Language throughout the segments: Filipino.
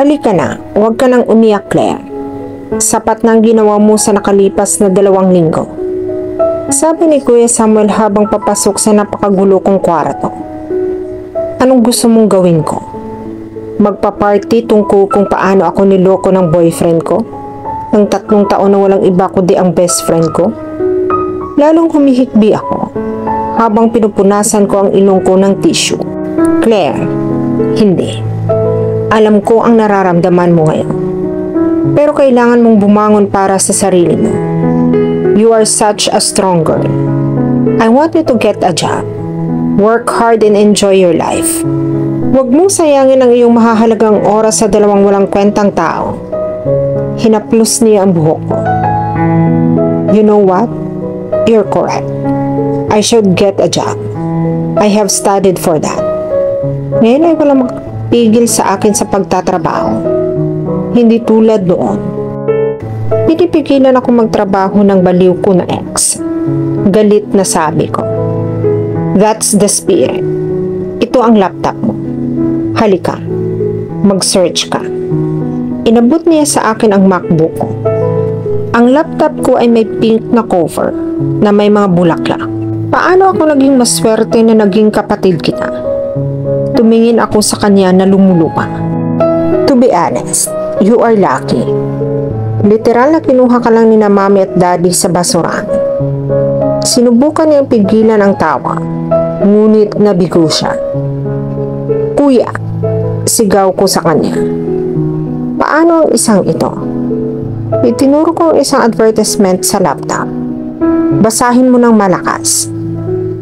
Halika na, huwag ka nang umiyak, Claire. Sapat na ang ginawa mo sa nakalipas na 2 linggo. Sabi ni Kuya Samuel habang papasok sa napakagulo kong kwarto. Anong gusto mong gawin ko? Magpa-party tungkol kung paano ako niloko ng boyfriend ko? Ng 3 taon na walang iba kundi ang best friend ko? Lalong humihikbi ako habang pinupunasan ko ang ilong ko ng tissue. Claire, hindi. Alam ko ang nararamdaman mo ngayon. Pero kailangan mong bumangon para sa sarili mo. You are such a strong girl. I want you to get a job. Work hard and enjoy your life. Huwag mong sayangin ang iyong mahahalagang oras sa 2 walang kwentang tao. Hinaplos niya ang buhok ko. You know what? You're correct. I should get a job. I have studied for that. Ngayon ay walang makapigil sa akin sa pagtatrabaho. Hindi tulad noon. Pinipigilan ako magtrabaho ng baliw ko na ex. Galit na sabi ko. That's the spirit. Ito ang laptop mo. Halika. Mag-search ka. Inabot niya sa akin ang MacBook ko. Ang laptop ko ay may pink na cover na may mga bulaklak. Paano ako naging maswerte na naging kapatid kita? Tumingin ako sa kanya na lumulupa. To be honest, you are lucky. Literal na kinuha ka lang ni na mami at daddy sa basurahan. Sinubukan niyang pigilan ang tawa, ngunit nabigo siya. Kuya, sigaw ko sa kanya. Paano ang isang ito? Itinuro ko ang isang advertisement sa laptop. Basahin mo ng malakas.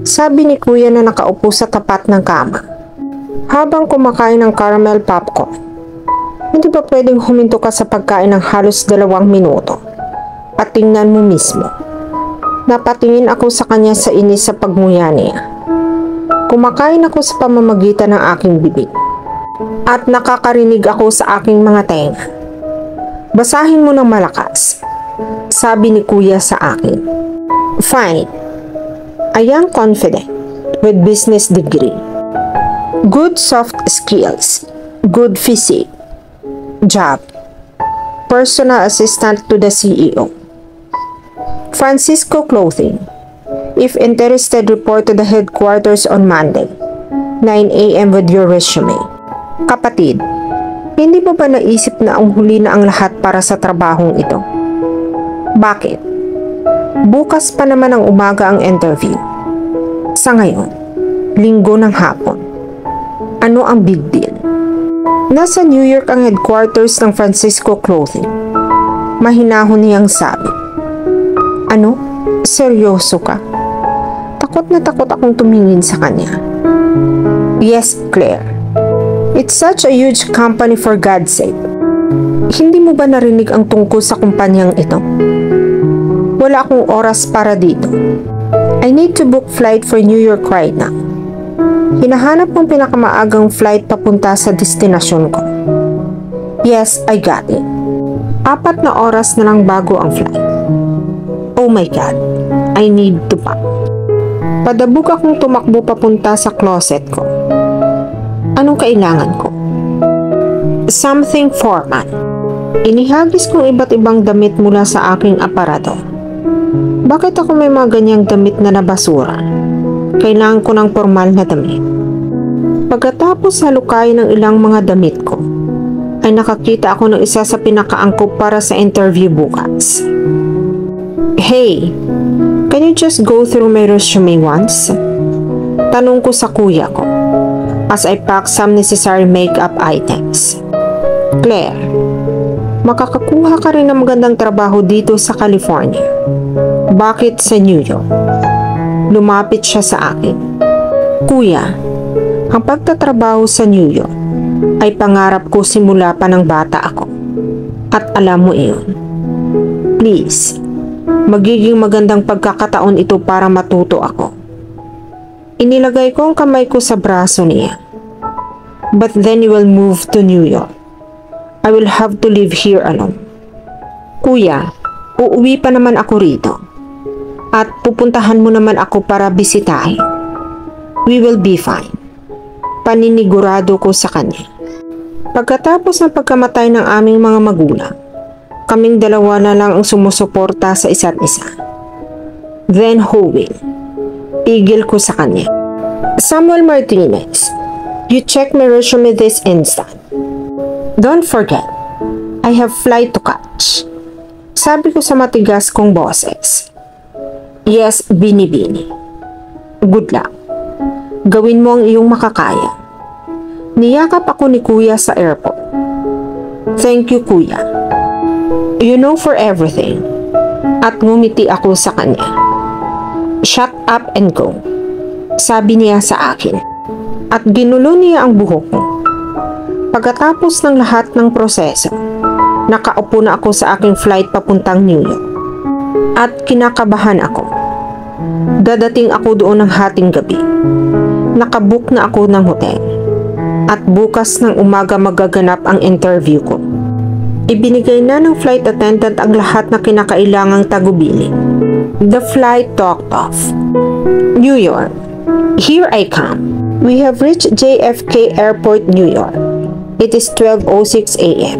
Sabi ni Kuya na nakaupo sa tapat ng kama. Habang kumakain ng caramel popcorn. Hindi ba pwedeng huminto ka sa pagkain ng halos 2 minuto? At tingnan mo mismo. Napatingin ako sa kanya sa inis sa pagmuya niya. Kumakain ako sa pamamagitan ng aking bibig. At nakakarinig ako sa aking mga tenga. Basahin mo ng malakas. Sabi ni Kuya sa akin. Fine. I am confident with business degree. Good soft skills. Good physique. Job. Personal assistant to the CEO. Francisco Clothing. If interested, report to the headquarters on Monday, 9 a.m. with your resume. Kapatid, hindi mo ba naisip na ang huli na ang lahat para sa trabahong ito? Bakit? Bukas pa naman ang umaga ang interview. Sa ngayon, linggo ng hapon. Ano ang big deal? Nasa New York ang headquarters ng Francisco Clothing. Mahinahon niyang sabi. Ano? Seryoso ka? Takot na takot akong tumingin sa kanya. Yes, Claire. It's such a huge company for God's sake. Hindi mo ba narinig ang tungkol sa kumpanyang ito? Wala akong oras para dito. I need to book flight for New York right now. Hinahanap mong pinakamaagang flight papunta sa destinasyon ko. Yes, I got it. 4 na oras na lang bago ang flight. Oh my God, I need to pack. Padabog akong tumakbo papunta sa closet ko. Anong kailangan ko? Something formal. Inihagis kong iba't ibang damit mula sa aking aparador. Bakit ako may mga ganyang damit na nabasura? Kailangan ko ng formal na damit. Pagkatapos halukay ng ilang mga damit ko, ay nakakita ako ng isa sa pinakaangkop para sa interview bukas. Hey, can you just go through my resume once? Tanong ko sa kuya ko as I pack some necessary makeup items. Claire, makakakuha ka rin ng magandang trabaho dito sa California. Bakit sa New York? Lumapit siya sa akin. Kuya, ang pagtatrabaho sa New York ay pangarap ko simula pa ng bata ako. At alam mo iyon. Please, magiging magandang pagkakataon ito para matuto ako. Inilagay ko ang kamay ko sa braso niya. But then you will move to New York. I will have to live here alone. Kuya, uuwi pa naman ako rito. At pupuntahan mo naman ako para bisitahin. We will be fine. Paninigurado ko sa kanya. Pagkatapos ng pagkamatay ng aming mga magulang, kaming dalawa na lang ang sumusuporta sa isa't isa. Then Howie, pigil ko sa kanya. Samuel Martinez, you check my resume this instant. Don't forget, I have flight to catch. Sabi ko sa matigas kong boses. Yes, Bini-Bini. Good luck. Gawin mo ang iyong makakaya. Niyakap ako ni Kuya sa airport. Thank you, Kuya. You know for everything. At ngumiti ako sa kanya. Shut up and go. Sabi niya sa akin. At ginulo niya ang buhok ko. Pagkatapos ng lahat ng proseso, nakaupo na ako sa aking flight papuntang New York. At kinakabahan ako. Dadating ako doon ng hating gabi. Nakabook na ako ng hotel. At bukas ng umaga magaganap ang interview ko. Ibinigay na ng flight attendant ang lahat na kinakailangang tagubilin. The flight talked off. New York. Here I come. We have reached JFK Airport, New York. It is 12:06 a.m.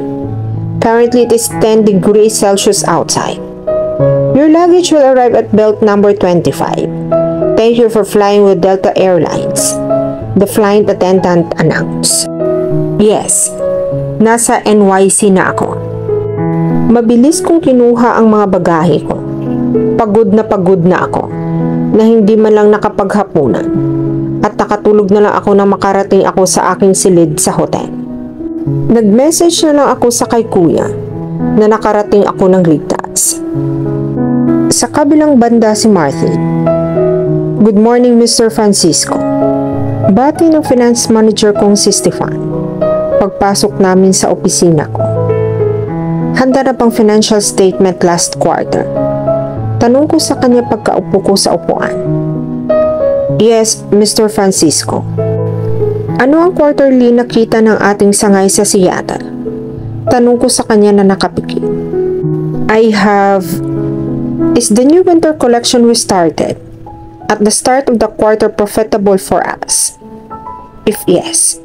Currently, it is 10 degrees Celsius outside. Your luggage will arrive at belt number 25. Thank you for flying with Delta Airlines. The flight attendant announced. Yes, nasa NYC na ako. Mabilis kong kinuha ang mga bagahe ko. Pagod na ako, na hindi man lang nakapaghapunan. At nakatulog na lang ako na makarating ako sa aking silid sa hotel. Nag-message na lang ako sa kay Kuya na nakarating ako ng ligtas. Sa kabilang banda si Marthy. Good morning, Mr. Francisco. Bati ng finance manager kong si Stefan. Pagpasok namin sa opisina ko. Handa na pang financial statement last quarter. Tanong ko sa kanya pagkaupo ko sa upuan. Yes, Mr. Francisco. Ano ang quarterly nakita ng ating sangay sa Seattle? Tanong ko sa kanya na nakapikit. Is the new winter collection we started at the start of the quarter profitable for us? If yes,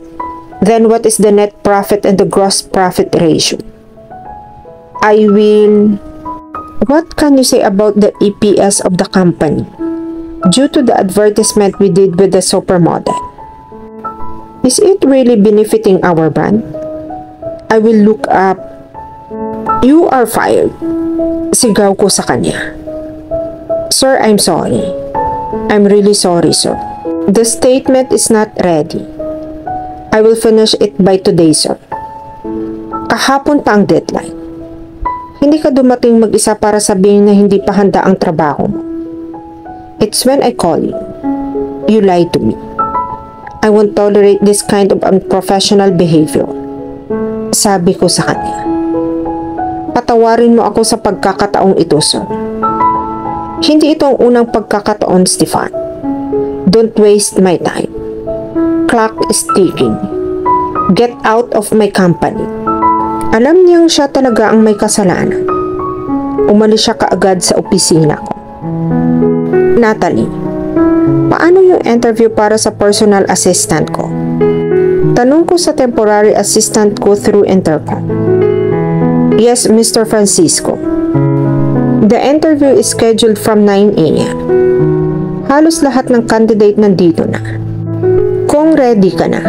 then what is the net profit and the gross profit ratio? What can you say about the EPS of the company due to the advertisement we did with the supermodel? Is it really benefiting our brand? I will look up. You are fired. Sigaw ko sa kanya. Sir, I'm sorry. I'm really sorry, sir. The statement is not ready. I will finish it by today, sir. Kahapon pa ang deadline. Hindi ka dumating mag-isa para sabihin na hindi pa handa ang trabaho mo. It's when I call you. You lied to me. I won't tolerate this kind of unprofessional behavior. Sabi ko sa kanya. Patawarin mo ako sa pagkakataong ito, sir. Hindi ito ang unang pagkakataon, Stefan. Don't waste my time. Clock is ticking. Get out of my company. Alam niyang siya talaga ang may kasalanan. Umalis siya kaagad sa opisina ko. Natalie, paano yung interview para sa personal assistant ko? Tanong ko sa temporary assistant ko through intercom. Yes, Mr. Francisco. The interview is scheduled from 9 a.m. Halos lahat ng candidate nandito na. Kung ready ka na,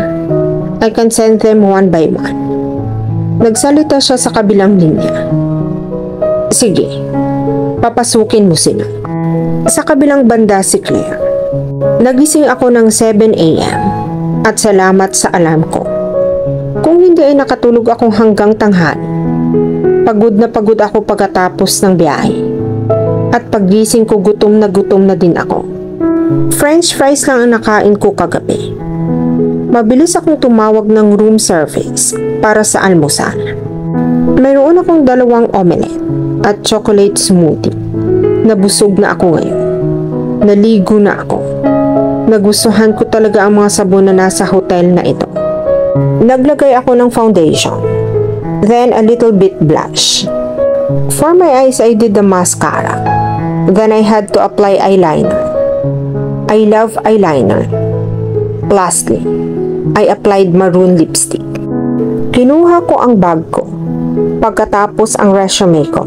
I can send them one by one. Nagsalita siya sa kabilang linya. Sige, papasukin mo sila. Sa kabilang banda si Claire. Nagising ako ng 7 a.m. at salamat sa alarm ko. Kung hindi ay nakatulog akong hanggang tanghali. Pagod ako pagkatapos ng biyahe. At paggising ko gutom na din ako. French fries lang ang nakain ko kagabi. Mabilis akong tumawag ng room service para sa almusal. Mayroon akong 2 omelette at chocolate smoothie. Nabusog na ako ngayon. Naligo na ako. Nagustuhan ko talaga ang mga sabon na nasa hotel na ito. Naglagay ako ng foundation. Then a little bit blush. For my eyes, I did the mascara. Then I had to apply eyeliner. I love eyeliner. Lastly, I applied maroon lipstick. Kinuha ko ang bag ko. Pagkatapos ang resume ko.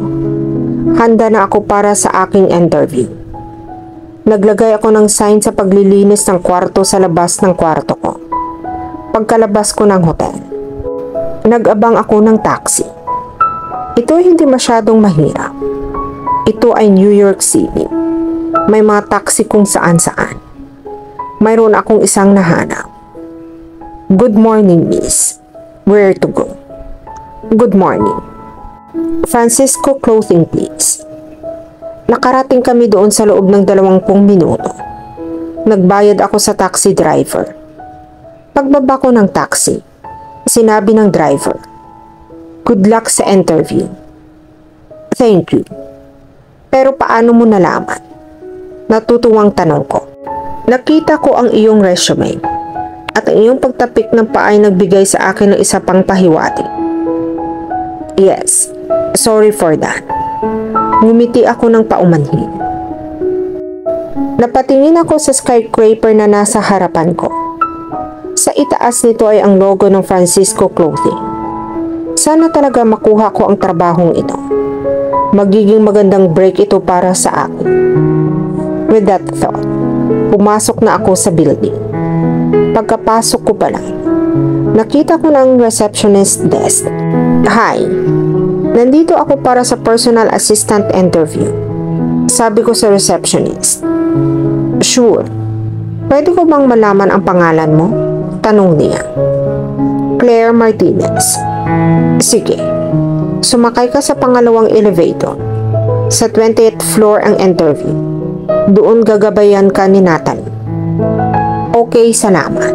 Handa na ako para sa aking interview. Naglagay ako ng sign sa paglilinis ng kwarto sa labas ng kwarto ko. Pagkalabas ko ng hotel, nag-abang ako ng taxi. Ito ay hindi masyadong mahirap. Ito ay New York City. May mga taxi kung saan-saan. Mayroon akong isang nahanap. Good morning, miss. Where to go? Good morning. Francisco Clothing, please. Nakarating kami doon sa loob ng 20 minuto. Nagbayad ako sa taxi driver. Pagbaba ko ng taxi, sinabi ng driver, "Good luck sa interview." "Thank you." "Pero paano mo nalaman?" Natutuwang tanong ko. "Nakita ko ang iyong resume at ang iyong pagtapik ng paa ay nagbigay sa akin ng isa pang pahiwatig." "Yes, sorry for that." Ngumiti ako ng paumanhin. Napatingin ako sa skyscraper na nasa harapan ko. Sa itaas nito ay ang logo ng Francisco Clothing. Sana talaga makuha ko ang trabahong ito. Magiging magandang break ito para sa akin. With that thought, pumasok na ako sa building. Pagkapasok ko pa lang, nakita ko ng receptionist desk. "Hi, nandito ako para sa personal assistant interview." Sabi ko sa receptionist. "Sure. Pwede ko bang malaman ang pangalan mo?" Tanong niya. "Claire Martinez." "Sige. Sumakay ka sa pangalawang elevator. Sa 20th floor ang interview. Doon gagabayan ka ni Natalie." "Okay, salamat."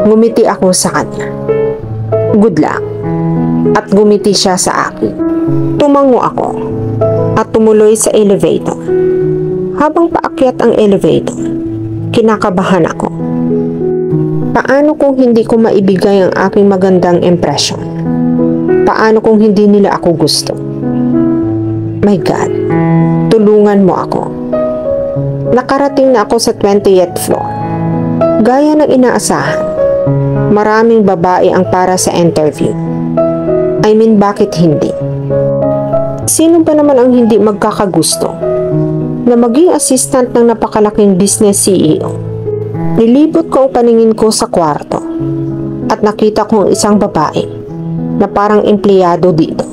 Ngumiti ako sa kanya. "Good luck." At gumiti siya sa akin. Tumango ako at tumuloy sa elevator. Habang paakyat ang elevator, kinakabahan ako. Paano kung hindi ko maibigay ang aking magandang impression? Paano kung hindi nila ako gusto? My God, tulungan mo ako. Nakarating na ako sa 20th floor. Gaya ng inaasahan, maraming babae ang para sa interview. I mean, bakit hindi? Sino ba naman ang hindi magkakagusto na maging assistant ng napakalaking business CEO? Nilibot ko ang paningin ko sa kwarto at nakita ko ang isang babae na parang empleyado dito.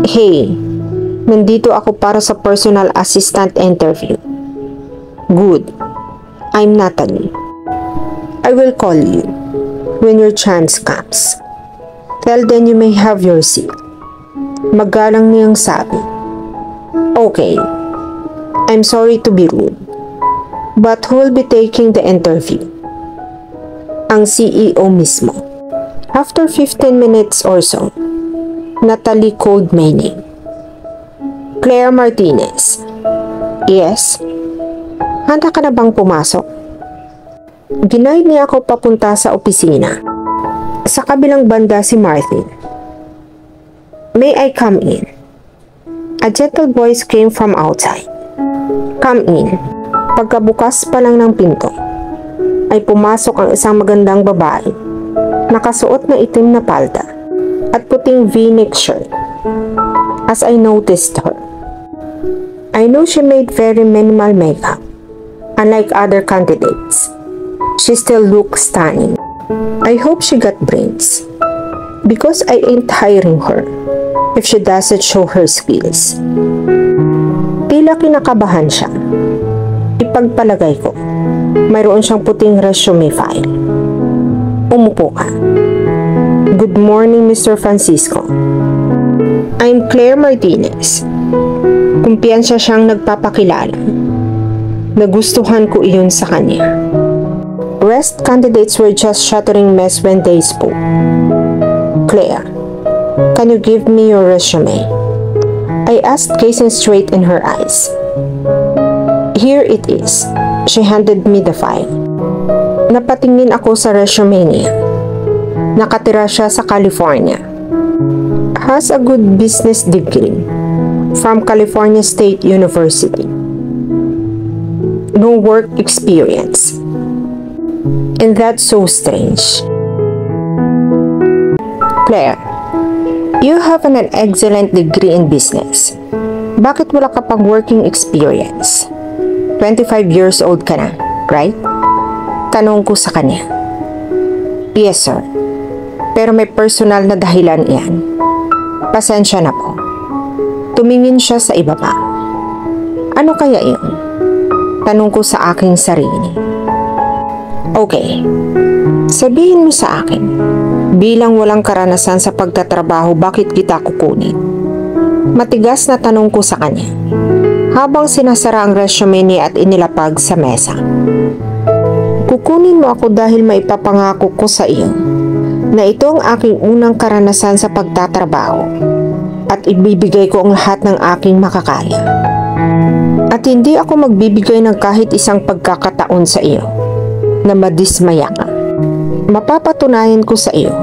"Hey, nandito ako para sa personal assistant interview." "Good. I'm Natalie. I will call you when your chance comes. Till then you may have your seat." Magalang niyang sabi. "Okay. I'm sorry to be rude. But who will be taking the interview?" "Ang CEO mismo." After 15 minutes or so, Natalie called my name. "Claire Martinez." "Yes." "Handa ka na bang pumasok?" Ginaid niya ako papunta sa opisina. Sa kabilang banda si Martin. "May I come in?" A gentle voice came from outside. "Come in." Pagkabukas pa lang ng pinto, ay pumasok ang isang magandang babae, nakasuot na itim na palda at puting V-neck shirt. As I noticed her, I know she made very minimal makeup. Unlike other candidates, she still looks stunning. I hope she got brains, because I ain't hiring her if she doesn't show her skills. Tila kinakabahan siya. Ipagpalagay ko, mayroon siyang puting resume file. Umupo ka. "Good morning, Mr. Francisco. I'm Claire Martinez." Kumpiyansa siyang nagpapakilala. Nagustuhan ko iyon sa kanya. Rest candidates were just shattering mess when they spoke. "Claire, can you give me your resume?" I asked, gazing straight in her eyes. "Here it is." She handed me the file. Napatingin ako sa resume niya. Nakatira siya sa California. Has a good business degree from California State University. No work experience. And that's so strange. Claire, you have an excellent degree in business. Bakit wala ka pang working experience? 25 years old ka na, right? Tanong ko sa kanya. Yes, sir. Pero may personal na dahilan iyan. Pasensya na po. Tumingin siya sa ibaba. Ano kaya iyon? Tanong ko sa aking sarili. Okay. Sabihin mo sa akin, bilang walang karanasan sa pagtatrabaho, bakit kita kukunin? Matigas na tanong ko sa kanya, habang sinasara ang resume niya at inilapag sa mesa. Kukunin mo ako dahil maipapangako ko sa iyo na ito ang aking unang karanasan sa pagtatrabaho at ibibigay ko ang lahat ng aking makakaya. At hindi ako magbibigay ng kahit isang pagkakataon sa iyo na madismaya ka. Mapapatunayan ko sa iyo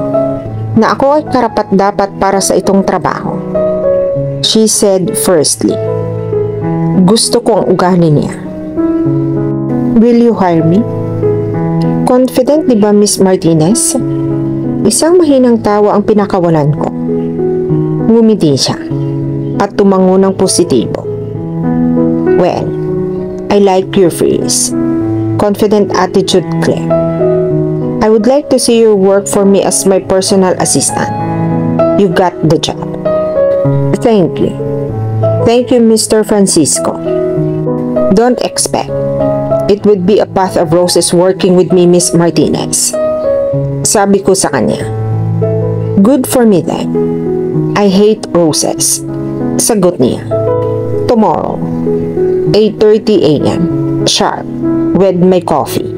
na ako ay karapat-dapat para sa itong trabaho. She said firstly. Gusto ko ang ugali niya. Will you hire me? Confident di ba, Miss Martinez? Isang mahinang tawa ang pinakawalan ko. Ngumiti siya at tumango ng positibo. Well, I like your phrase. Confident attitude, Claire. I would like to see you work for me as my personal assistant. You got the job. Thank you. Thank you, Mr. Francisco. Don't expect it would be a path of roses working with me, Miss Martinez. Sabi ko sa kanya. Good for me then. I hate roses. Sagot niya. Tomorrow, 8:30 a.m. sharp with my coffee.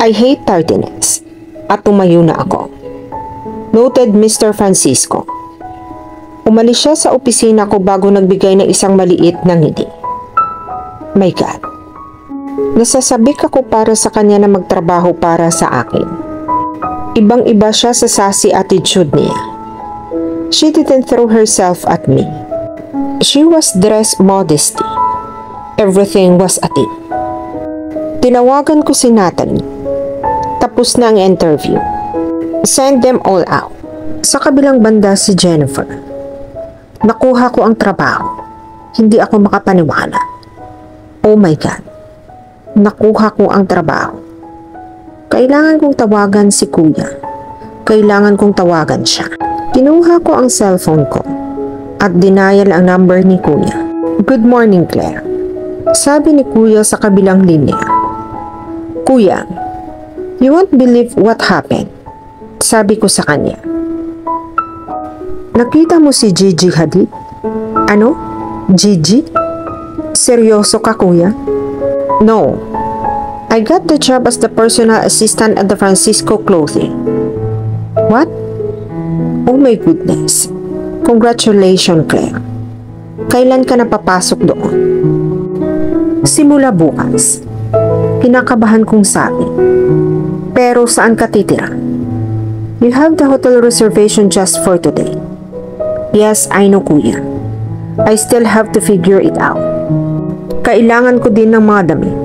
I hate tardiness. At tumayo na ako. Noted, Mr. Francisco. Umalis siya sa opisina ko bago nagbigay ng isang maliit na ngiti. My God. Nasasabik ako para sa kanya na magtrabaho para sa akin. Ibang-iba siya sa sassy attitude niya. She didn't throw herself at me. She was dressed modestly. Everything was a tip. Tinawagan ko si Natalie. Tapos na ang interview. Send them all out. Sa kabilang banda si Jennifer. Nakuha ko ang trabaho. Hindi ako makapaniwala. Oh my God. Nakuha ko ang trabaho. Kailangan kong tawagan si Kuya. Kailangan kong tawagan siya. Kinuha ko ang cellphone ko at dinayal ang number ni Kuya. Good morning, Claire. Sabi ni Kuya sa kabilang linya. Kuya, you won't believe what happened. Sabi ko sa kanya. Nakita mo si Gigi Hadid? Ano? Gigi? Seryoso ka, Kuya? No. I got the job as the personal assistant at the Francisco Clothing. What? Oh my goodness. Congratulations, Claire. Kailan ka napapasok doon? Simula bukas. Kinakabahan kong sabi. Pero saan ka titira? You have the hotel reservation just for today. Yes, I know, Kuya. I still have to figure it out. Kailangan ko din ng mga damit.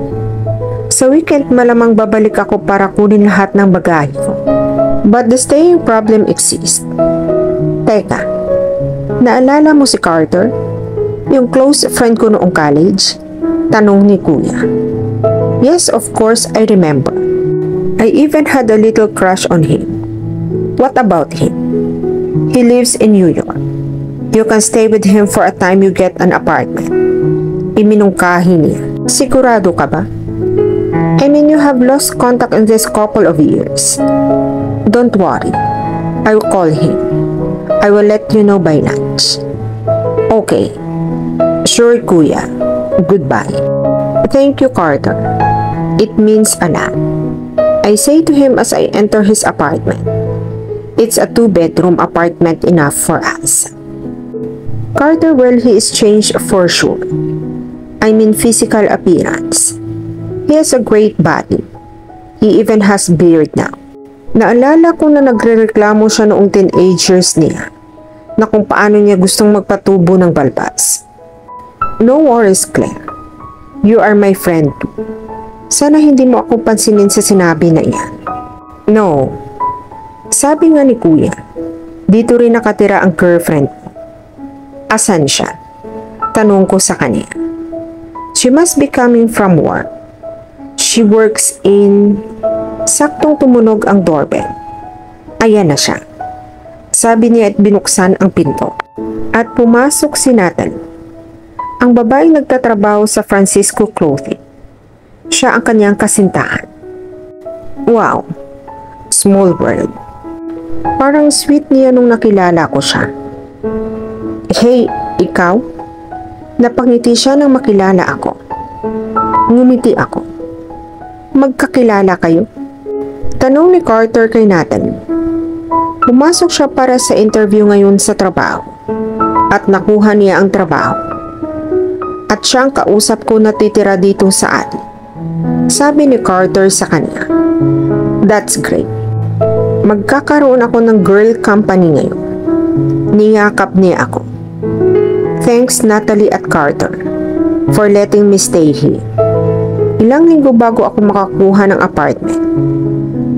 Sa weekend malamang babalik ako para kunin lahat ng bagahe ko. But the staying problem exists. Teka, naalala mo si Carter? Yung close friend ko noong college? Tanong ni Kuya. Yes, of course, I remember. I even had a little crush on him. What about him? He lives in New York. You can stay with him for a time you get an apartment. Iminungkahi niya. Sigurado ka ba? I mean, you have lost contact in this couple of years. Don't worry. I will call him. I will let you know by lunch. Okay. Sure, Kuya. Goodbye. Thank you, Carter. It means a lot. I say to him as I enter his apartment. It's a 2-bedroom apartment enough for us. Carter, well, he is changed for sure. I mean physical appearance. He has a great body. He even has beard now. Naalala ko na nagrereklamo siya noong teenagers niya na kung paano niya gustong magpatubo ng balbas. No worries, Claire. You are my friend too. Sana hindi mo ako pansinin sa sinabi na iyan. No. Sabi nga ni Kuya, Dito rin nakatira ang girlfriend ko. Asan siya? Tanong ko sa kanya. She must be coming from work. She works in... Saktong tumunog ang doorbell. Ayan na siya. Sabi niya at binuksan ang pinto. At pumasok si Natalie. Ang babaeng nagtatrabaho sa Francisco Clothing. Siya ang kanyang kasintahan. Wow, small world. Parang sweet niya nung nakilala ko siya. Hey, ikaw? Napangiti siya nang makilala ako. Ngumiti ako. Magkakilala kayo? Tanong ni Carter kay Natalie. Pumasok siya para sa interview ngayon sa trabaho. At nakuha niya ang trabaho. At siyang kausap ko na titira dito sa atin. Sabi ni Carter sa kanya. That's great. Magkakaroon ako ng girl company ngayon. Niyakap niya ako. Thanks Natalie at Carter for letting me stay here. Ilang linggo bago ako makakuha ng apartment.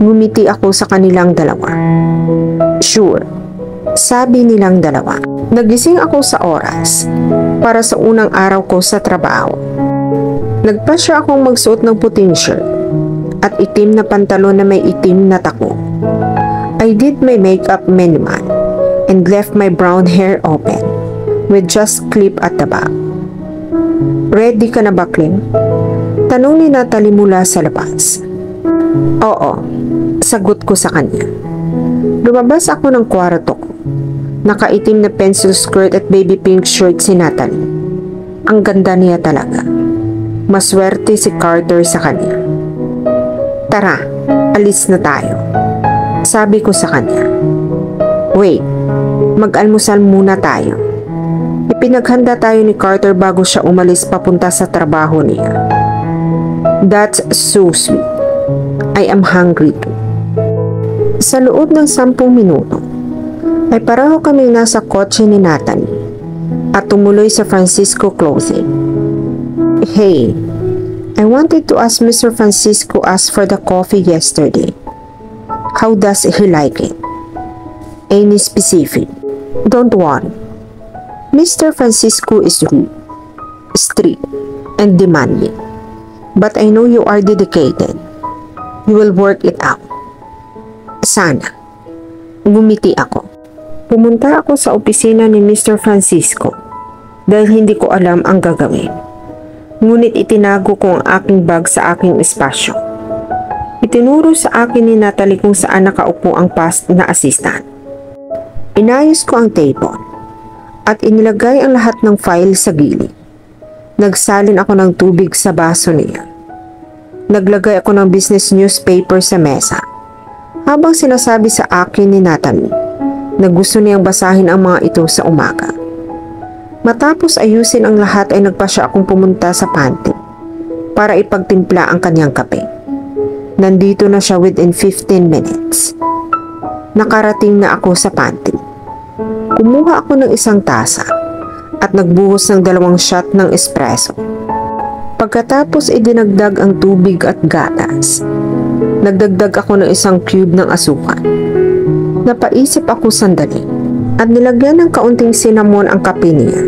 Ngumiti ako sa kanilang dalawa. Sure, sabi nilang dalawa. Nagising ako sa oras para sa unang araw ko sa trabaho. Nagpasya akong magsuot ng puting shirt at itim na pantalon na may itim na tako. I did my makeup minimal and left my brown hair open with just clip at the back. Ready ka na ba, Clem? Tanong ni Natalie mula sa labas. Oo, sagot ko sa kanya. Lumabas ako ng kwarto ko. Nakaitim na pencil skirt at baby pink shirt si Natalie. Ang ganda niya talaga. Maswerte si Carter sa kanya. Tara, alis na tayo. Sabi ko sa kanya. Wait, mag-almusal muna tayo. Ipinaghanda tayo ni Carter bago siya umalis papunta sa trabaho niya. That's so sweet. I am hungry too. Sa loob ng 10 minuto, ay pareho kaming nasa kotse ni Natalie at tumuloy sa Francisco Clothing. Hey, I wanted to ask Mr. Francisco asked for the coffee yesterday. How does he like it? Any specific? Don't worry. Mr. Francisco is rude, strict, and demanding. But I know you are dedicated. You will work it out. Sana. Ngumiti ako. Pumunta ako sa opisina ni Mr. Francisco dahil hindi ko alam ang gagawin. Ngunit itinago ko ang aking bag sa aking espasyo. Itinuro sa akin ni Natalie kung saan nakaupo ang past na assistant. Inayos ko ang table at inilagay ang lahat ng file sa gilid. Nagsalin ako ng tubig sa baso niya. Naglagay ako ng business newspaper sa mesa. Habang sinasabi sa akin ni Natalie na gusto niyang basahin ang mga ito sa umaga. Matapos ayusin ang lahat ay nagpasya akong pumunta sa pantry para ipagtimpla ang kanyang kape. Nandito na siya within 15 minutes. Nakarating na ako sa pantry. Kumuha ako ng isang tasa at nagbuhos ng 2 shot ng espresso. Pagkatapos idinagdag ang tubig at gatas. Nagdagdag ako ng 1 cube ng asukal. Napaisip ako sandali at nilagyan ng kaunting cinnamon ang kape niya.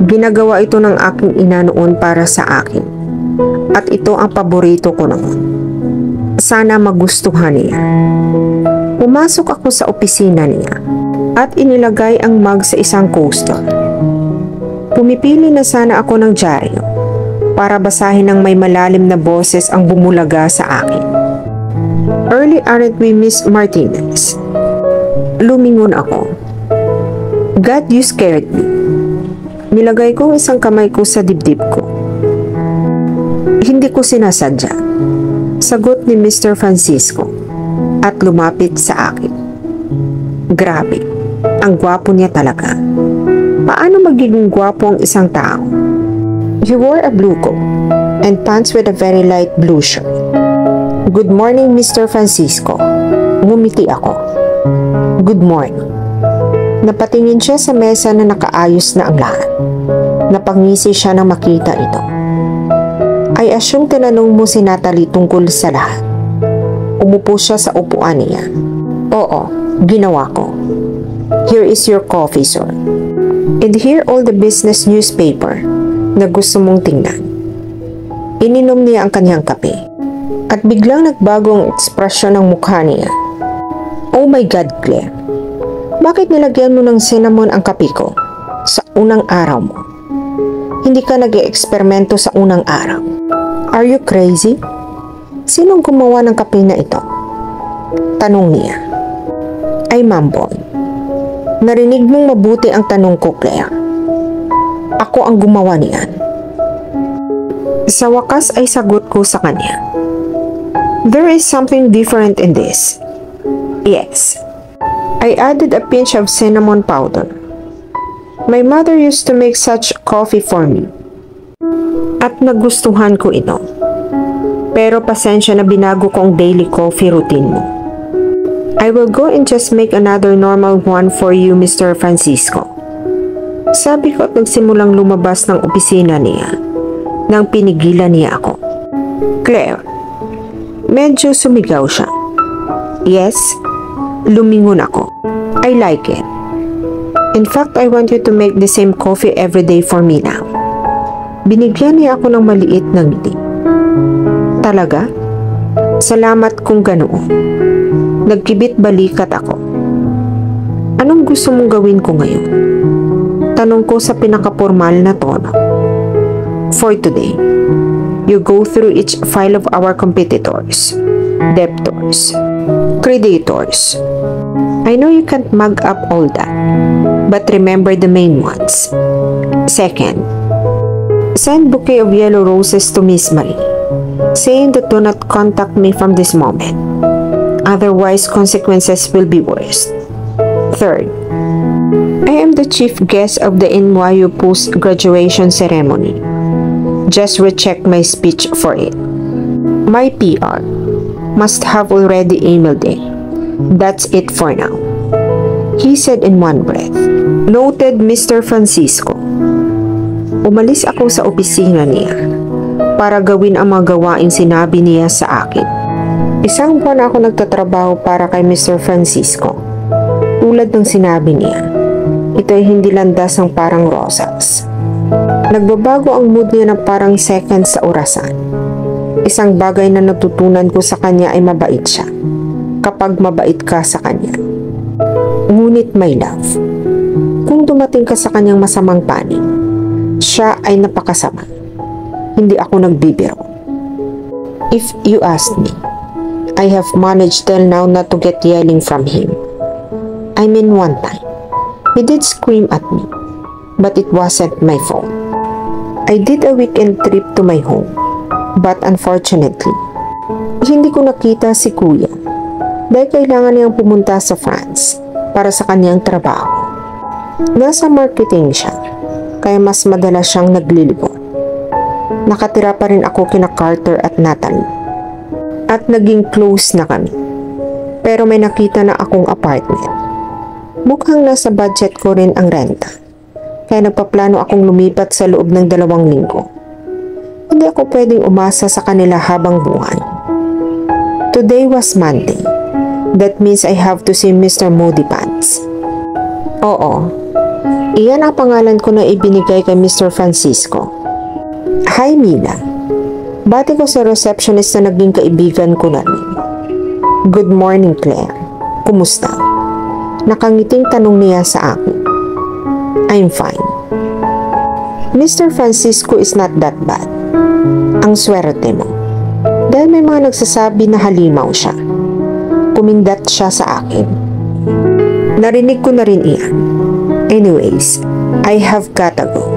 Ginagawa ito ng aking ina noon para sa akin at ito ang paborito ko noon. Sana magustuhan niya. Pumasok ako sa opisina niya at inilagay ang mug sa isang coaster. Pumipili na sana ako ng dyaryo para basahin ng may malalim na boses ang bumulaga sa akin. Early aren't we, Miss Martinez? Lumingon ako. God, you scared me. Nilagay ko ang isang kamay ko sa dibdib ko. Hindi ko sinasadya. Sagot ni Mr. Francisco at lumapit sa akin. Grabe, ang gwapo niya talaga. Paano magiging gwapo ang isang tao? He wore a blue coat and pants with a very light blue shirt. Good morning, Mr. Francisco. Ngumiti ako. Good morning. Napatingin siya sa mesa na nakaayos na ang lahat. Napangisi siya nang makita ito. I assume tinanong mo si Natalie tungkol sa lahat. Umupo siya sa upuan niya. Oo, ginawa ko. Here is your coffee, sir. And here all the business newspaper na gusto mong tingnan. Ininom niya ang kanyang kape. At biglang nagbago ang ekspresyon ng mukha niya. Oh my God, Claire. Bakit nilagyan mo ng cinnamon ang kape ko sa unang araw mo? Hindi ka nag-e-eksperimento sa unang araw. Are you crazy? Sinong gumawa ng kape na ito? Tanong niya. Ay, Ma'am Boy. Narinig mong mabuti ang tanong ko, Claire. Ako ang gumawa niyan. Sa wakas ay sagot ko sa kanya. There is something different in this. Yes. I added a pinch of cinnamon powder. My mother used to make such coffee for me. At nagustuhan ko ito. Pero pasensya na binago ko ang daily coffee routine mo. I will go and just make another normal one for you, Mr. Francisco. Sabi ko at nagsimulang lumabas ng opisina niya nang pinigilan niya ako. Claire, medyo sumigaw siya. Yes, lumingon ako. I like it. In fact, I want you to make the same coffee every day for me now. Binigyan niya ako ng maliit na ngiti. Talaga? Salamat kung ganoon. Nagkibit balikat ako. Anong gusto mong gawin ko ngayon? Tanong ko sa pinakapormal na tono. For today, you go through each file of our competitors, debtors, creditors. I know you can't mug up all that, but remember the main ones. Second, send bouquet of yellow roses to Miss Marie, saying that do not contact me from this moment. Otherwise, consequences will be worse. Third, I am the chief guest of the NYU post-graduation ceremony. Just recheck my speech for it. My PR must have already emailed it. That's it for now. He said in one breath. Noted, Mr. Francisco. Umalis ako sa opisina niya para gawin ang mga gawaing sinabi niya sa akin. Isang buwan ako nagtatrabaho para kay Mr. Francisco. Tulad ng sinabi niya, ito ay hindi landas ng parang rosas. Nagbabago ang mood niya ng parang seconds sa orasan. Isang bagay na natutunan ko sa kanya ay mabait siya. Kapag mabait ka sa kanya. Ngunit my love, kung dumating ka sa kanyang masamang panig, siya ay napakasama. Hindi ako nagbibiro. If you ask me, I have managed till now not to get yelling from him. I mean, one time, he did scream at me, but it wasn't my fault. I did a weekend trip to my home, but unfortunately, hindi ko nakita si Kuya dahil kailangan niyang pumunta sa France para sa kanyang trabaho. Nasa marketing siya, kaya mas madalas siyang naglilibot. Nakatira pa rin ako kina Carter at Natalie. At naging close na kami. Pero may nakita na akong apartment. Mukhang nasa budget ko rin ang renta. Kaya nagpaplano akong lumipat sa loob ng 2 linggo. Hindi ako pwedeng umasa sa kanila habang buhay. Today was Monday. That means I have to see Mr. Moody Pants. Oo. Iyan ang pangalan ko na ibinigay kay Mr. Francisco. Hi, Mila. Bati ko sa receptionist na naging kaibigan ko na rin. Good morning, Claire. Kumusta? Nakangiting tanong niya sa akin. I'm fine. Mr. Francisco is not that bad. Ang swerte mo. Dahil may mga nagsasabi na halimaw siya. Kumindat siya sa akin. Narinig ko na rin iyan. Anyways, I have gotta go.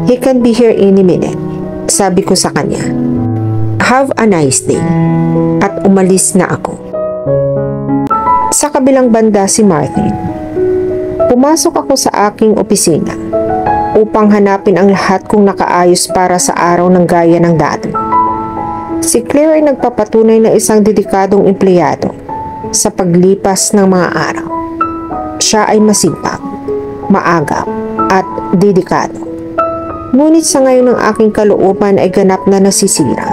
He can be here any minute. Sabi ko sa kanya. Have a nice day. At umalis na ako. Sa kabilang banda si Martin. Pumasok ako sa aking opisina upang hanapin ang lahat kong nakaayos para sa araw ng gaya ng dati. Si Claire ay nagpapatunay na isang dedikadong empleyado sa paglipas ng mga araw. Siya ay masipag, maagap at dedikado. Ngunit sa ngayon ang aking kalooban ay ganap na nasisira.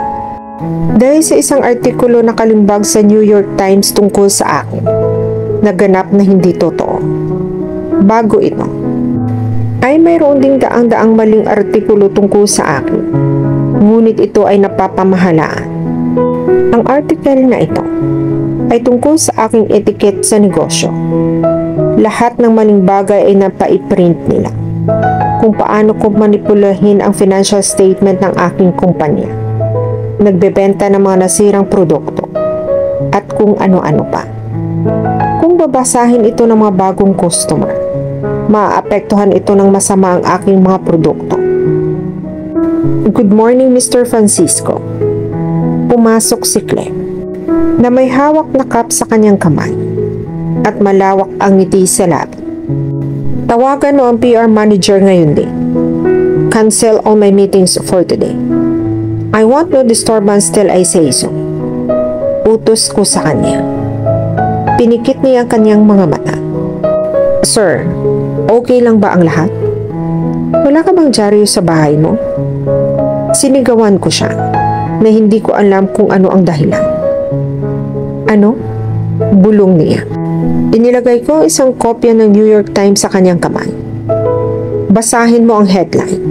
Dahil sa isang artikulo na kalimbag sa New York Times tungkol sa akin, na ganap na hindi totoo. Bago ito, ay mayroon ding daang-daang maling artikulo tungkol sa akin. Ngunit ito ay napapamahalaan. Ang article na ito ay tungkol sa aking etiquette sa negosyo. Lahat ng maling bagay ay napaiprint nila. Kung paano ko manipulahin ang financial statement ng aking kumpanya. Nagbebenta ng mga nasirang produkto. At kung ano-ano pa. Kung babasahin ito ng mga bagong customer, maaapektuhan ito ng masama ang aking mga produkto. Good morning, Mr. Francisco. Pumasok si Claire, na may hawak na cup sa kanyang kamay at malawak ang ngiti sa labi. Tawagan mo ang PR manager ngayon din. Cancel all my meetings for today. I want no disturbance till I say so. Utos ko sa kanya. Pinikit niya ang kanyang mga mata. Sir, okay lang ba ang lahat? Wala ka bang dyaryo sa bahay mo? Sinigawan ko siya na hindi ko alam kung ano ang dahilan. Ano? Bulong niya. Inilagay ko isang kopya ng New York Times sa kanyang kamay. Basahin mo ang headline.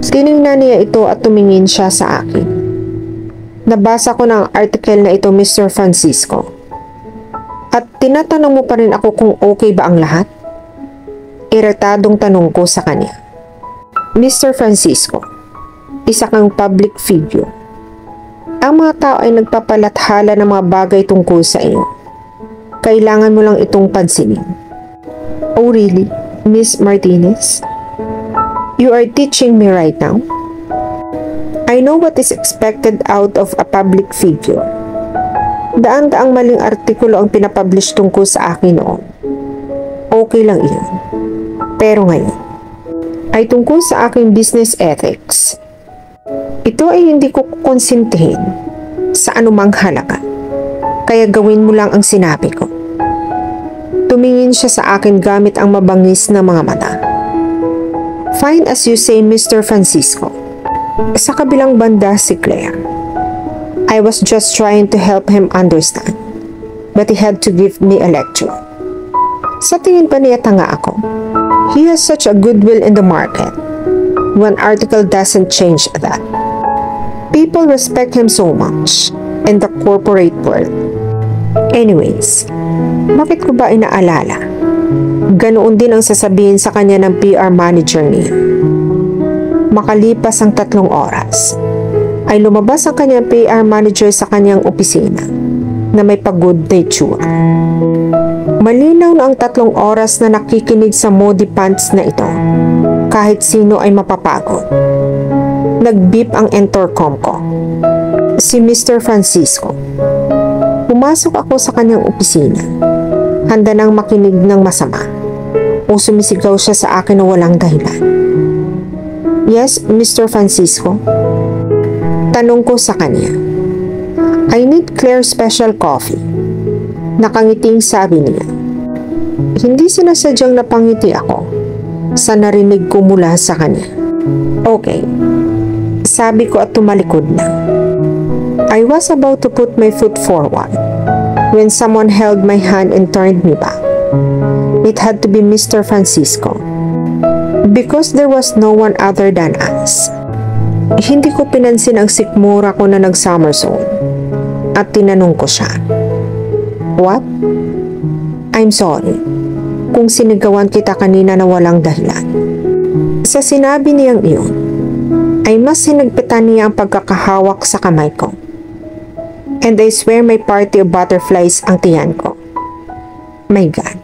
Tiningnan niya ito at tumingin siya sa akin. Nabasa ko na ang article na ito, Mr. Francisco. At tinatanong mo pa rin ako kung okay ba ang lahat? Iritadong tanong ko sa kanya. Mr. Francisco, isa kang public figure. Ang mga tao ay nagpapalathala ng mga bagay tungkol sa iyo. Kailangan mo lang itong pansinin. Oh really, Miss Martinez? You are teaching me right now? I know what is expected out of a public figure. Daan-daang maling artikulo ang pinapublish tungkol sa akin noon. Okay lang iyon. Pero ngayon, ay tungkol sa aking business ethics. Ito ay hindi ko kukonsintihin sa anumang halaga. Kaya gawin mo lang ang sinabi ko. Tumingin siya sa akin gamit ang mabangis na mga mata. Fine as you say, Mr. Francisco. Sa kabilang banda si Claire. I was just trying to help him understand. But he had to give me a lecture. Sa tingin pa niya tanga ako. He has such a goodwill in the market. One article doesn't change that. People respect him so much in the corporate world. Anyways, bakit ko ba inaalala? Ganoon din ang sasabihin sa kanya ng PR manager niya. Makalipas ang 3 oras, ay lumabas ang kanyang PR manager sa kanyang opisina na may pagod na itsura. Malinaw na ang 3 oras na nakikinig sa modi pants na ito. Kahit sino ay mapapagod. Nag-beep ang intercom ko. Si Mr. Francisco. Pumasok ako sa kanyang opisina. Handa nang makinig ng masama. O sumisigaw siya sa akin na walang dahilan. Yes, Mr. Francisco? Tanong ko sa kanya. I need Claire special coffee. Nakangiting sabi niya. Hindi sinasadyang napangiti ako sa narinig ko mula sa kanya. Okay. Sabi ko at tumalikod na. I was about to put my foot forward when someone held my hand and turned me back. It had to be Mr. Francisco because there was no one other than us. Hindi ko pinansin ang sikmura ko na nag-somersault at tinanong ko siya. What? I'm sorry kung sinigawan kita kanina na walang dahilan. Sa sinabi niyang iyon, ay mas sinagpitan niya ang pagkakahawak sa kamay ko. And I swear may party of butterflies ang tiyan ko. My God,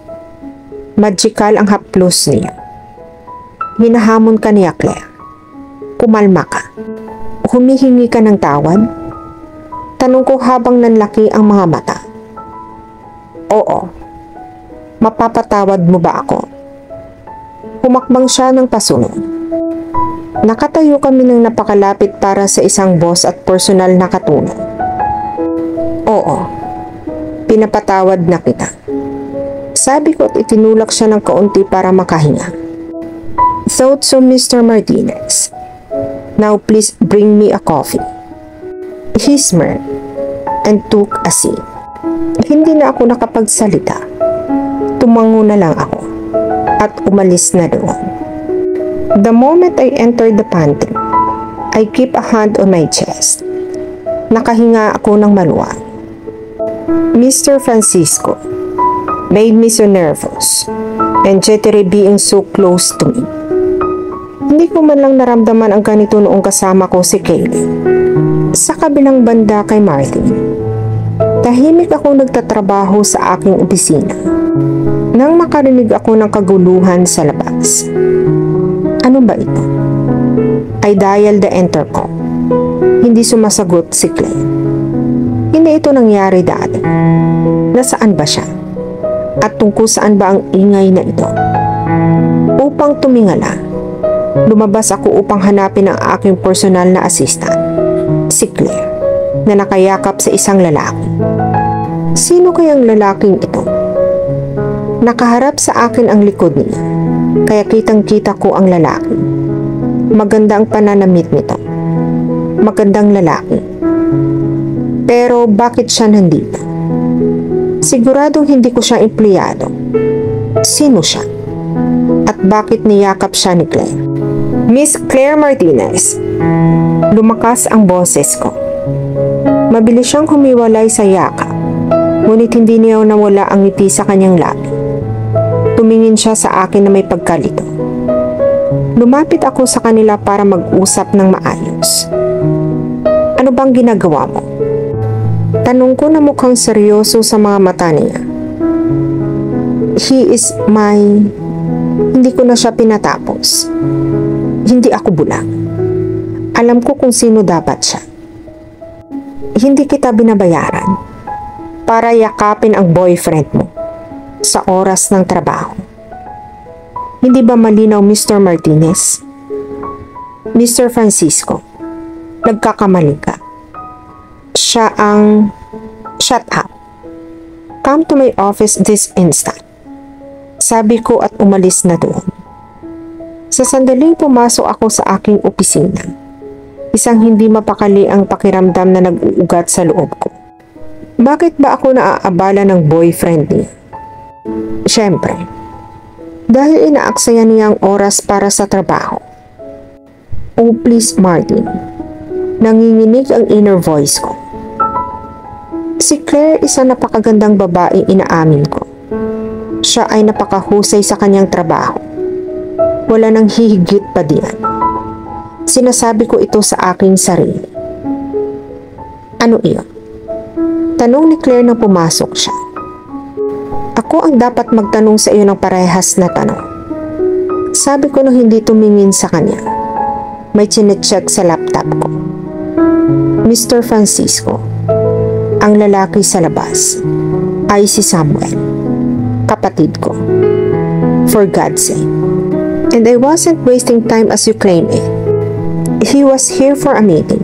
magical ang haplos niya. Hinahamon ka niya, Claire. Kumalma ka. Humihingi ka ng tawad? Tanong ko habang nanlaki ang mga mata. Oo. Mapapatawad mo ba ako? Humakbang siya ng pasunod. Nakatayo kami ng napakalapit para sa isang boss at personal na katulong. Oo. Pinapatawad na kita. Sabi ko at itinulak siya ng kaunti para makahinga. Thought so, Mr. Martinez. Now please bring me a coffee. He smirked and took a seat. Hindi na ako nakapagsalita. Tumango na lang ako. at umalis na doon. The moment I entered the pantry, I keep a hand on my chest. Nakahinga ako ng maluwag. Mr. Francisco made me so nervous and jittery being so close to me. Hindi ko man lang naramdaman ang ganito noong kasama ko si Kaylee. Sa kabilang banda kay Martin, tahimik akong nagtatrabaho sa aking opisina nang makarinig ako ng kaguluhan sa labas. Ano ba ito? I dialed the intercom. Hindi sumasagot si Claire. Hindi ito nangyari dati. Nasaan ba siya? At tungkol saan ba ang ingay na ito? Upang tumingala, lumabas ako upang hanapin ang aking personal na assistant, si Claire, na nakayakap sa isang lalaki. Sino kayang lalaking ito? Nakaharap sa akin ang likod niya, kaya kitang-kita ko ang lalaki. Maganda ang pananamit nito. Magandang lalaki. Pero bakit siya nandito? Siguradong hindi ko siya empleyado. Sino siya? At bakit niyakap siya ni Claire? Miss Claire Martinez. Lumakas ang boses ko. Mabilis siyang humiwalay sa yakap, ngunit hindi niya nawala ang ngiti sa kanyang labi. Tumingin siya sa akin na may pagkalito. Lumapit ako sa kanila para mag-usap ng maayos. Ano bang ginagawa mo? Tanong ko na mukhang seryoso sa mga mata niya. He is my... Hindi ko na siya pinatapos. Hindi ako bulag. Alam ko kung sino dapat siya. Hindi kita binabayaran para yakapin ang boyfriend mo sa oras ng trabaho. Hindi ba malinaw, Mr. Martinez? Mr. Francisco, nagkakamali ka. Siya ang... Shut up. Come to my office this instant. Sabi ko at umalis na doon. Sa sandaling pumasok ako sa aking opisina, isang hindi mapakali ang pakiramdam na nag-uugat sa loob ko. Bakit ba ako naaabala ng boyfriend niya? Siyempre, dahil inaaksaya niya ang oras para sa trabaho. Oh please Martin, nanginginig ang inner voice ko. Si Claire isa napakagandang babae, inaamin ko. Siya ay napakahusay sa kanyang trabaho. Wala nang hihigit pa diyan. Sinasabi ko ito sa aking sarili. Ano iyon? Tanong ni Claire nang pumasok siya. Ako ang dapat magtanong sa iyo ng parehas na tanong. Sabi ko nang hindi tumingin sa kanya. May chinecheck sa laptop ko. Mr. Francisco, ang lalaki sa labas ay si Samuel, kapatid ko. For God's sake. And I wasn't wasting time as you claim it. He was here for a meeting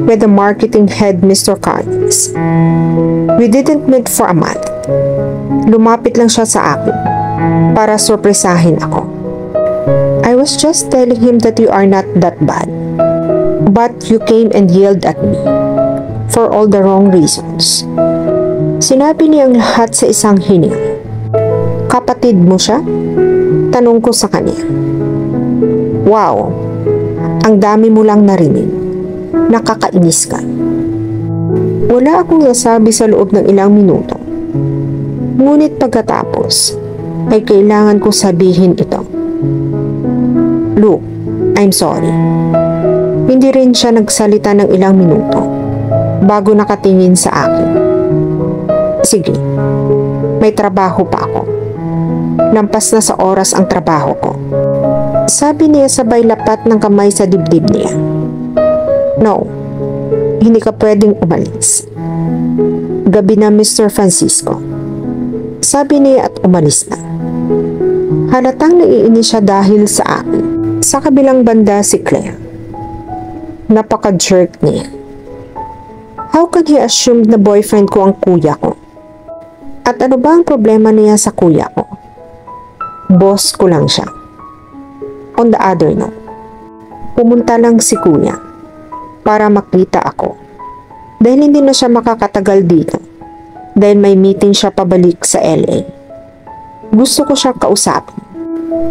with the marketing head, Mr. Carnes. We didn't meet for a month. Lumapit lang siya sa akin para sorpresahin ako. I was just telling him that you are not that bad. But you came and yelled at me for all the wrong reasons. Sinabi niya ang lahat sa isang hininga. Kapatid mo siya? Tanong ko sa kanya. Wow, ang dami mo lang narinig. Nakakainis ka. Wala akong nasabi sa loob ng ilang minuto. Ngunit pagkatapos, ay kailangan ko sabihin ito. Look, I'm sorry. Hindi rin siya nagsalita ng ilang minuto bago nakatingin sa akin. Sige, may trabaho pa ako. Lampas na sa oras ang trabaho ko. Sabi niya sabay lapat ng kamay sa dibdib niya. No, hindi ka pwedeng umalis. Gabi na, Mr. Francisco. Sabi niya at umalis na. Halatang naiinis siya dahil sa akin. Sa kabilang banda si Claire. Napaka-jerk niya. How can he assume na boyfriend ko ang kuya ko? At ano ba ang problema niya sa kuya ko? Boss ko lang siya. On the other note, pumunta lang si kuya para makita ako. Dahil hindi na siya makakatagal dito. Dahil may meeting siya pabalik sa LA. Gusto ko siya kausapin.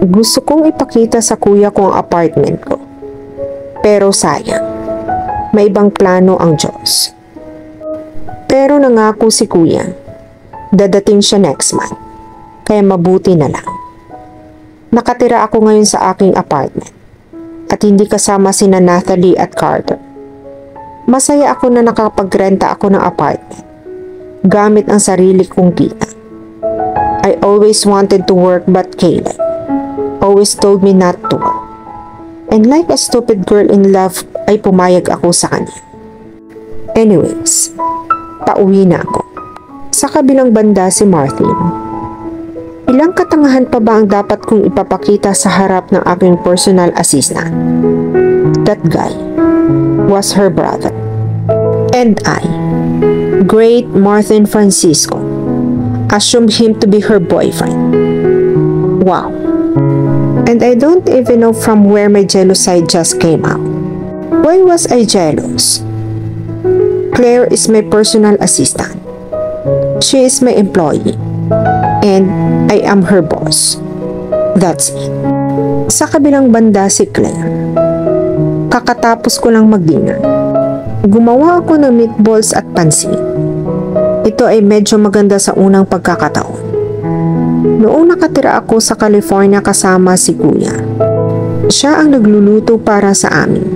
Gusto kong ipakita sa kuya ko ang apartment ko. Pero sayang, may ibang plano ang Diyos. Pero nangako si kuya, dadating siya next month, kaya mabuti na lang. Nakatira ako ngayon sa aking apartment at hindi kasama sina Natalie at Carter. Masaya ako na nakapagrenta ako ng apartment gamit ang sarili kong kita. I always wanted to work but Caleb always told me not to work. And like a stupid girl in love ay pumayag ako sa kanya. Anyways, pauwi na ako. Sa kabilang banda si Martine. Ilang katangahan pa ba ang dapat kong ipapakita sa harap ng aking personal assistant? That guy was her brother. And I, great Martin Francisco, assumed him to be her boyfriend. Wow. And I don't even know from where my jealous side just came out. Why was I jealous? Claire is my personal assistant. She is my employee. And I am her boss. That's it. Sa kabilang banda si Claire. Kakatapos ko lang mag-dinner. Gumawa ako ng meatballs at pansit. Ito ay medyo maganda sa unang pagkakataon. Noong nakatira ako sa California kasama si kuya, siya ang nagluluto para sa amin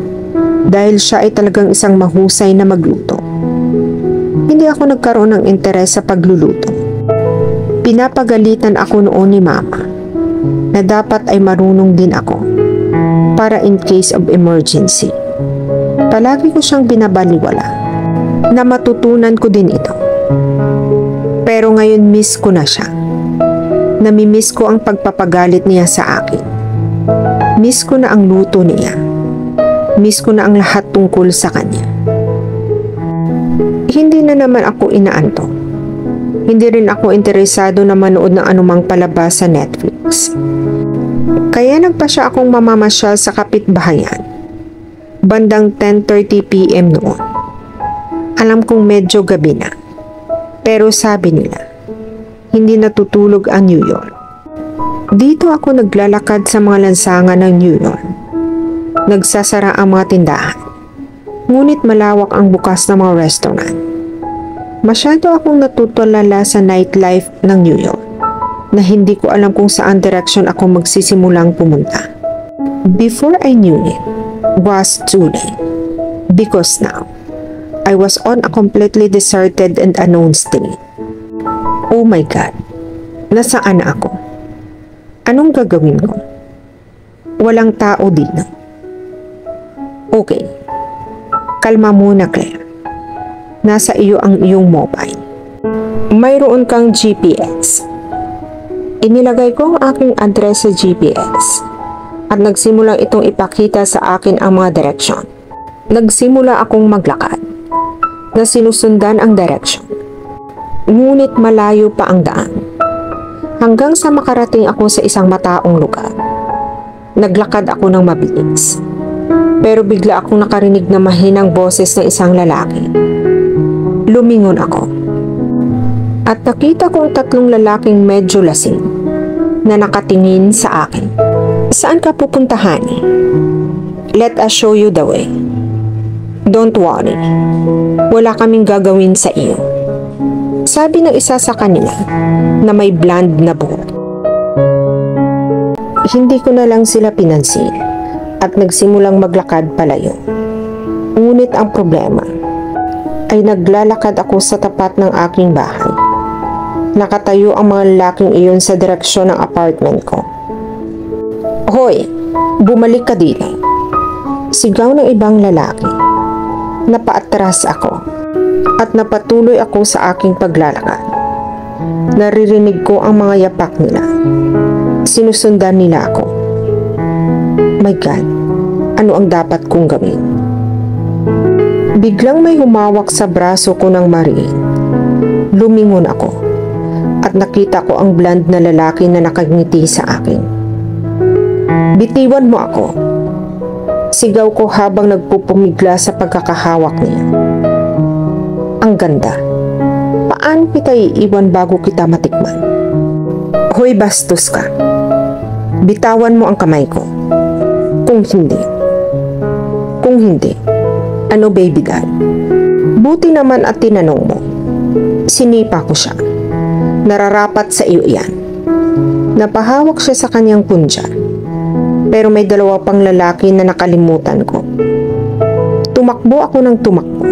dahil siya ay talagang isang mahusay na magluto. Hindi ako nagkaroon ng interes sa pagluluto. Pinapagalitan ako noon ni mama na dapat ay marunong din ako para in case of emergency. Palagi ko siyang binabaliwala na matutunan ko din ito. Pero ngayon miss ko na siya. Namimiss ko ang pagpapagalit niya sa akin. Miss ko na ang luto niya. Miss ko na ang lahat tungkol sa kanya. Hindi na naman ako inaantok. Hindi rin ako interesado na manood ng anumang palabas sa Netflix. Kaya nagpasya akong mamamasyal sa kapitbahayan. Bandang 10:30 PM noon. Alam kong medyo gabi na. Pero sabi nila, hindi natutulog ang New York. Dito ako naglalakad sa mga lansangan ng New York. Nagsasara ang mga tindahan. Ngunit malawak ang bukas ng mga restaurant. Masyado akong natutulala sa nightlife ng New York na hindi ko alam kung saan direction ako magsisimulang pumunta. Before I knew it, was too late. Because now, I was on a completely deserted and unknown street. Oh my God, nasaan na ako? Anong gagawin ko? Walang tao dito. Okay, kalma muna Claire. Nasa iyo ang iyong mobile. Mayroon kang GPS. Inilagay ko ang aking address sa GPS at nagsimulang itong ipakita sa akin ang mga direksyon. Nagsimula akong maglakad na sinusundan ang direksyon. Ngunit malayo pa ang daan. Hanggang sa makarating ako sa isang mataong lugar. Naglakad ako ng mabilis. Pero bigla akong nakarinig na mahinang boses ng isang lalaki. Lumingon ako. At nakita kong tatlong lalaking medyo lasing na nakatingin sa akin. Saan ka pupunta, honey? Let us show you the way. Don't worry. Wala kaming gagawin sa iyo. Sabi ng isa sa kanila na may blonde na buhok. Hindi ko na lang sila pinansin at nagsimulang maglakad palayo. Ngunit ang problema ay naglalakad ako sa tapat ng aking bahay. Nakatayo ang mga lalaking iyon sa direksyon ng apartment ko. Hoy, bumalik ka dito. Sigaw ng ibang lalaki. Napaatras ako at napatuloy ako sa aking paglalakad. Naririnig ko ang mga yapak nila. Sinusundan nila ako. My God, ano ang dapat kong gawin? Biglang may humawak sa braso ko ng mariin. Lumingon ako at nakita ko ang blonde na lalaki na nakangiti sa akin. Bitiwan mo ako. Sigaw ko habang nagpupumigla sa pagkakahawak niya. Ang ganda. Paano kita iiwan bago kita matikman? Hoy, bastos ka. Bitawan mo ang kamay ko. Kung hindi, ano baby doll? Buti naman at tinanong mo. Sinipa ko siya. Nararapat sa iyo iyan. Napahawak siya sa kanyang punja. Pero may dalawa pang lalaki na nakalimutan ko. Tumakbo ako ng tumakbo.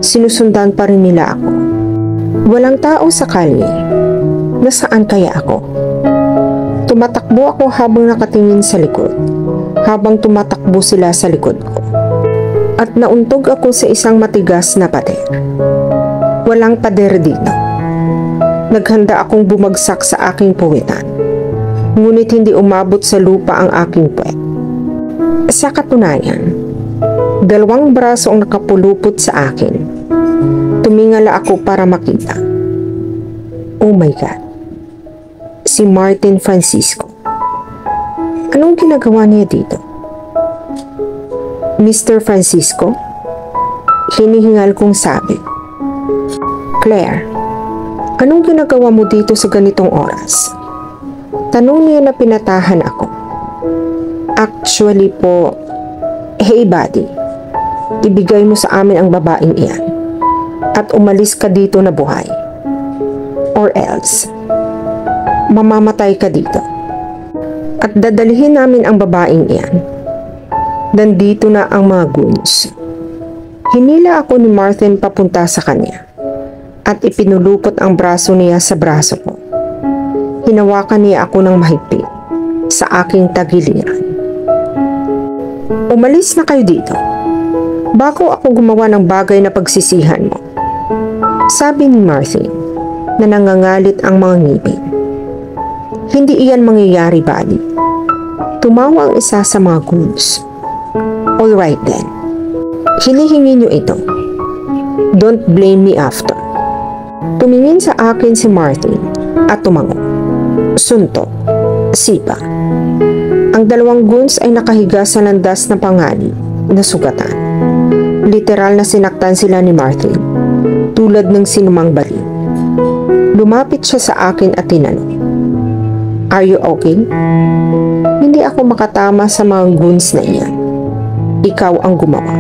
Sinusundan pa rin nila ako. Walang tao sa kalye. Nasaan kaya ako? Tumatakbo ako habang nakatingin sa likod. Habang tumatakbo sila sa likod ko. At nauntog ako sa isang matigas na pader. Walang pader dito. Naghanda akong bumagsak sa aking puwitan. Ngunit hindi umabot sa lupa ang aking puwet. Sa katunayan, dalawang braso ang nakapulupot sa akin. Tumingala ako para makita. Oh my God! Si Martin Francisco. Anong ginagawa niya dito? Mr. Francisco? Hinihingal kong sabi. Claire, anong ginagawa mo dito sa ganitong oras? Tanong niya na pinatahan ako. Actually po, hey buddy, ibigay mo sa amin ang babaeng iyan at umalis ka dito na buhay. Or else, mamamatay ka dito. At dadalhin namin ang babaeng iyan. Nandito na ang mga goons. Hinila ako ni Martin papunta sa kanya at ipinulupot ang braso niya sa braso ko. Hinawakan niya ako ng mahigpit sa aking tagiliran. Umalis na kayo dito bago ako gumawa ng bagay na pagsisihan mo. Sabi ni Martin na nangangalit ang mga ngipin. Hindi iyan mangyayari, buddy. Tumawa ang isa sa mga goons. Alright then. Hinihingi niyo ito. Don't blame me after. Tumingin sa akin si Martin at tumango. Suntok. Sipa. Ang dalawang goons ay nakahiga sa landas na panganib na sugatan. Literal na sinaktan sila ni Martin, tulad ng sinumang bali. Lumapit siya sa akin at tinanong, "Are you okay?" Hindi ako makatama sa mga goons na iyan. Ikaw ang gumawa.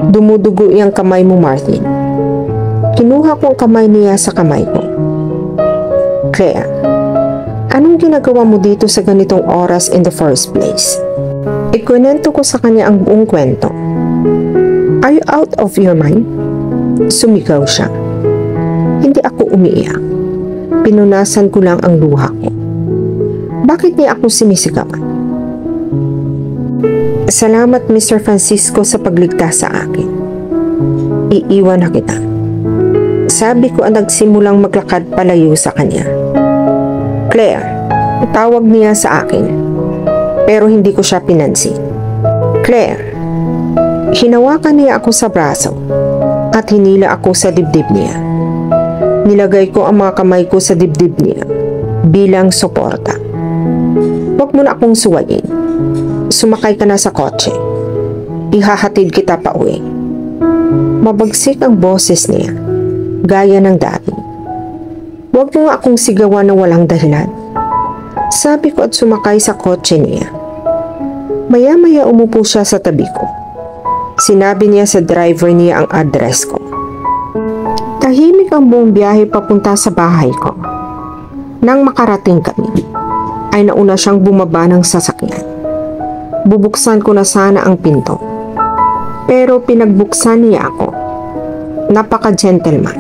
Dumudugo iyang kamay mo, Martin. Kinuha ko ang kamay niya sa kamay ko. Claire, anong ginagawa mo dito sa ganitong oras in the first place? Ikwento ko sa kanya ang buong kwento. Are you out of your mind? Sumigaw siya. Hindi ako umiiyak. Pinunasan ko lang ang luha ko. Bakit niya ako sinisigawan? Salamat Mr. Francisco sa pagligtas sa akin. Iiwan na kita. Sabi ko ang nagsimulang maglakad palayo sa kanya. Claire, tawag niya sa akin. Pero hindi ko siya pinansin. Claire, hinawakan niya ako sa braso at hinila ako sa dibdib niya. Nilagay ko ang mga kamay ko sa dibdib niya bilang suporta. Huwag mo na akong suwayin. Sumakay ka na sa kotse. Ihahatid kita pa uwi. Mabagsik ang boses niya, gaya ng dati. Huwag mo nga akong sigawan na walang dahilan. Sabi ko at sumakay sa kotse niya. Maya-maya umupo siya sa tabi ko. Sinabi niya sa driver niya ang address ko. Tahimik ang buong biyahe papunta sa bahay ko. Nang makarating kami, ay nauna siyang bumaba ng sasakyan. Bubuksan ko na sana ang pinto. Pero pinagbuksan niya ako. Napaka-gentleman.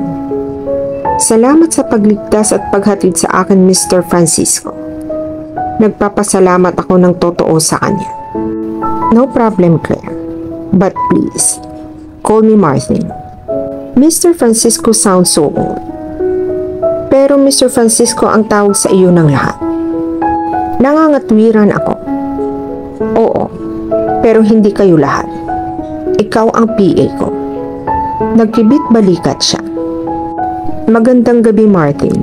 Salamat sa pagligtas at paghatid sa akin, Mr. Francisco. Nagpapasalamat ako ng totoo sa kanya. No problem, Claire. But please, call me Martin. Mr. Francisco sounds so old. Pero Mr. Francisco ang tawag sa iyo ng lahat. Nangangatwiran ako. Oo, pero hindi kayo lahat. Ikaw ang PA ko. Nagkibit balikat siya. Magandang gabi, Martin.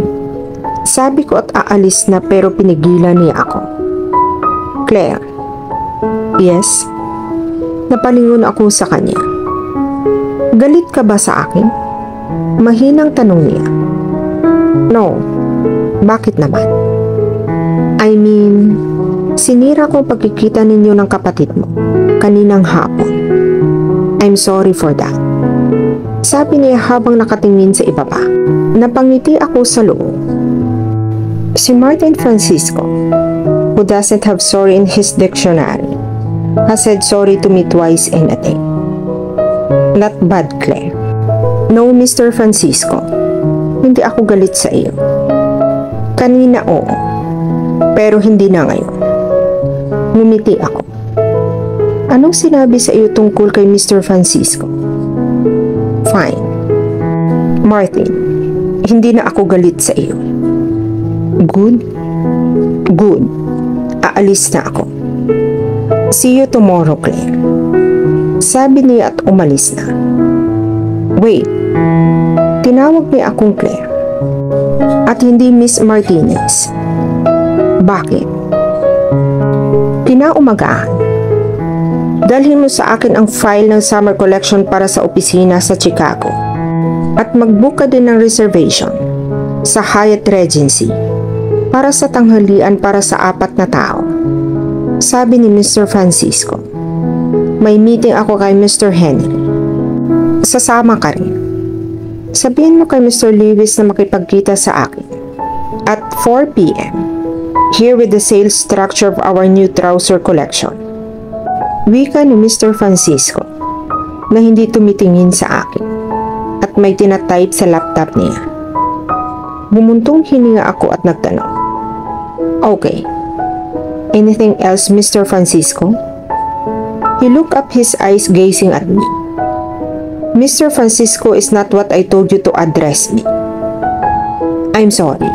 Sabi ko at aalis na pero pinigilan niya ako. Claire. Yes? Napalingon ako sa kanya. Galit ka ba sa akin? Mahinang tanong niya. No. Bakit naman? I mean, sinira ko ang pagkikita ninyo ng kapatid mo kaninang hapon. I'm sorry for that. Sabi niya habang nakatingin sa ibaba. Napangiti ako sa loob. Si Martin Francisco, who doesn't have sorry in his dictionary, has said sorry to me twice in a day. Not bad, Claire. No, Mr. Francisco. Hindi ako galit sa iyo. Kanina oo, pero hindi na ngayon. Ngumiti ako. Anong sinabi sa iyo tungkol kay Mr. Francisco? Fine. Martin, hindi na ako galit sa iyo. Good? Good. Aalis na ako. See you tomorrow, Claire. Sabi niya at umalis na. Wait. Tinawag niya akong Claire. At hindi Miss Martinez. Bakit? Kinaumagaan. Dalhin mo sa akin ang file ng summer collection para sa opisina sa Chicago. At mag-book ka din ng reservation sa Hyatt Regency para sa tanghalian para sa 4 na tao. Sabi ni Mr. Francisco. May meeting ako kay Mr. Henry. Sasama ka rin. Sabihin mo kay Mr. Lewis na makipagkita sa akin at 4 p.m. here with the sales structure of our new trouser collection. Wika ni Mr. Francisco na hindi tumitingin sa akin at may tinatype sa laptop niya. Bumuntong hininga ako at nagtanong. Okay. Anything else, Mr. Francisco? He looked up, his eyes gazing at me. Mr. Francisco is not what I told you to address me. I'm sorry.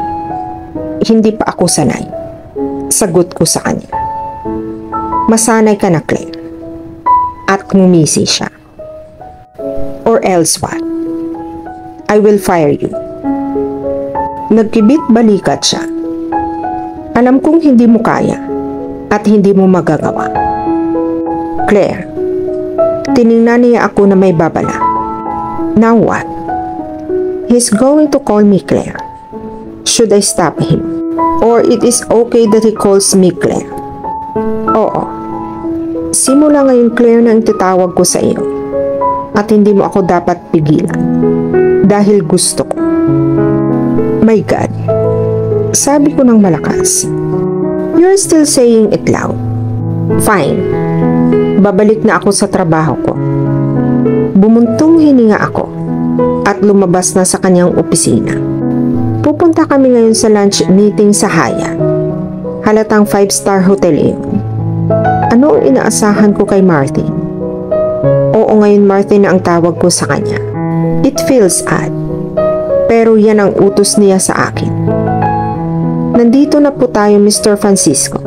Hindi pa ako sanay. Sagot ko sa kanya. Masanay ka na, Claire. At ngumisi siya. Or else what? I will fire you. Nagkibit balikat siya. Alam kong hindi mo kaya at hindi mo magagawa. Claire, tiningnan niya ako na may babala. Now what? He's going to call me Claire. Should I stop him? Or it is okay that he calls me Claire? Oo. Simula ngayon, Claire, na ang titawag ko sa iyo. At hindi mo ako dapat pigilan. Dahil gusto ko. My God. Sabi ko ng malakas. You're still saying it loud. Fine. Babalik na ako sa trabaho ko. Bumuntong hininga ako at lumabas na sa kanyang opisina. Pupunta kami ngayon sa lunch meeting sa Hyatt. Halatang 5-star hotel iyon. Ano ang inaasahan ko kay Martin? Oo, ngayon Martin na ang tawag ko sa kanya. It feels odd. Pero yan ang utos niya sa akin. Nandito na po tayo, Mr. Francisco.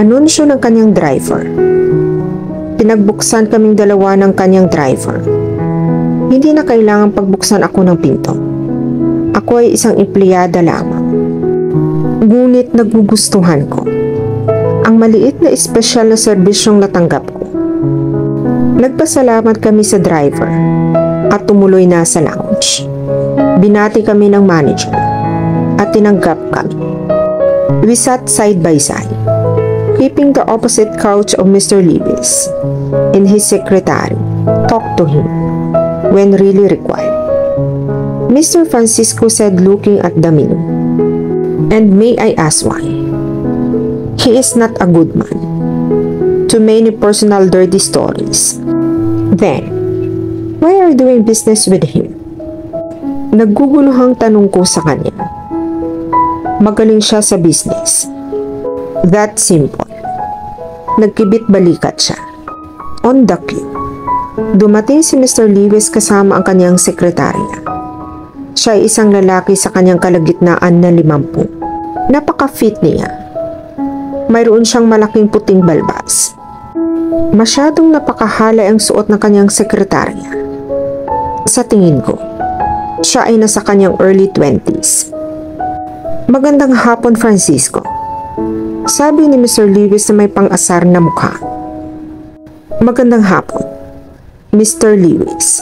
Anunsyo ng kanyang driver. Pinagbuksan kaming dalawa ng kanyang driver. Hindi na kailangan pagbuksan ako ng pinto. Ako ay isang empleyada lamang. Ngunit nagugustuhan ko ang maliit na espesyal na serbisyong natanggap ko. Nagpasalamat kami sa driver at tumuloy na sa lounge. Binati kami ng manager at tinanggap kami. We sat side by side, keeping the opposite couch of Mr. Lewis, and his secretary talked to him when really required. Mr. Francisco said, looking at the menu, "And may I ask why? He is not a good man. Too many personal dirty stories. Then, why are you doing business with him?" Nagguguluhang tanong ko sa kanya. Magaling siya sa business. That simple. Nagkibit balikat siya. On the cue, dumating si Mr. Lewis kasama ang kanyang sekretarya. Siya ay isang lalaki sa kanyang kalagitnaan na 50. Napaka-fit niya. Mayroon siyang malaking puting balbas. Masyadong napakahalay ang suot ng kanyang sekretarya. Sa tingin ko, siya ay nasa kanyang early 20s. Magandang hapon, Francisco. Sabi ni Mr. Lewis na may pang-asar na mukha. Magandang hapon, Mr. Lewis.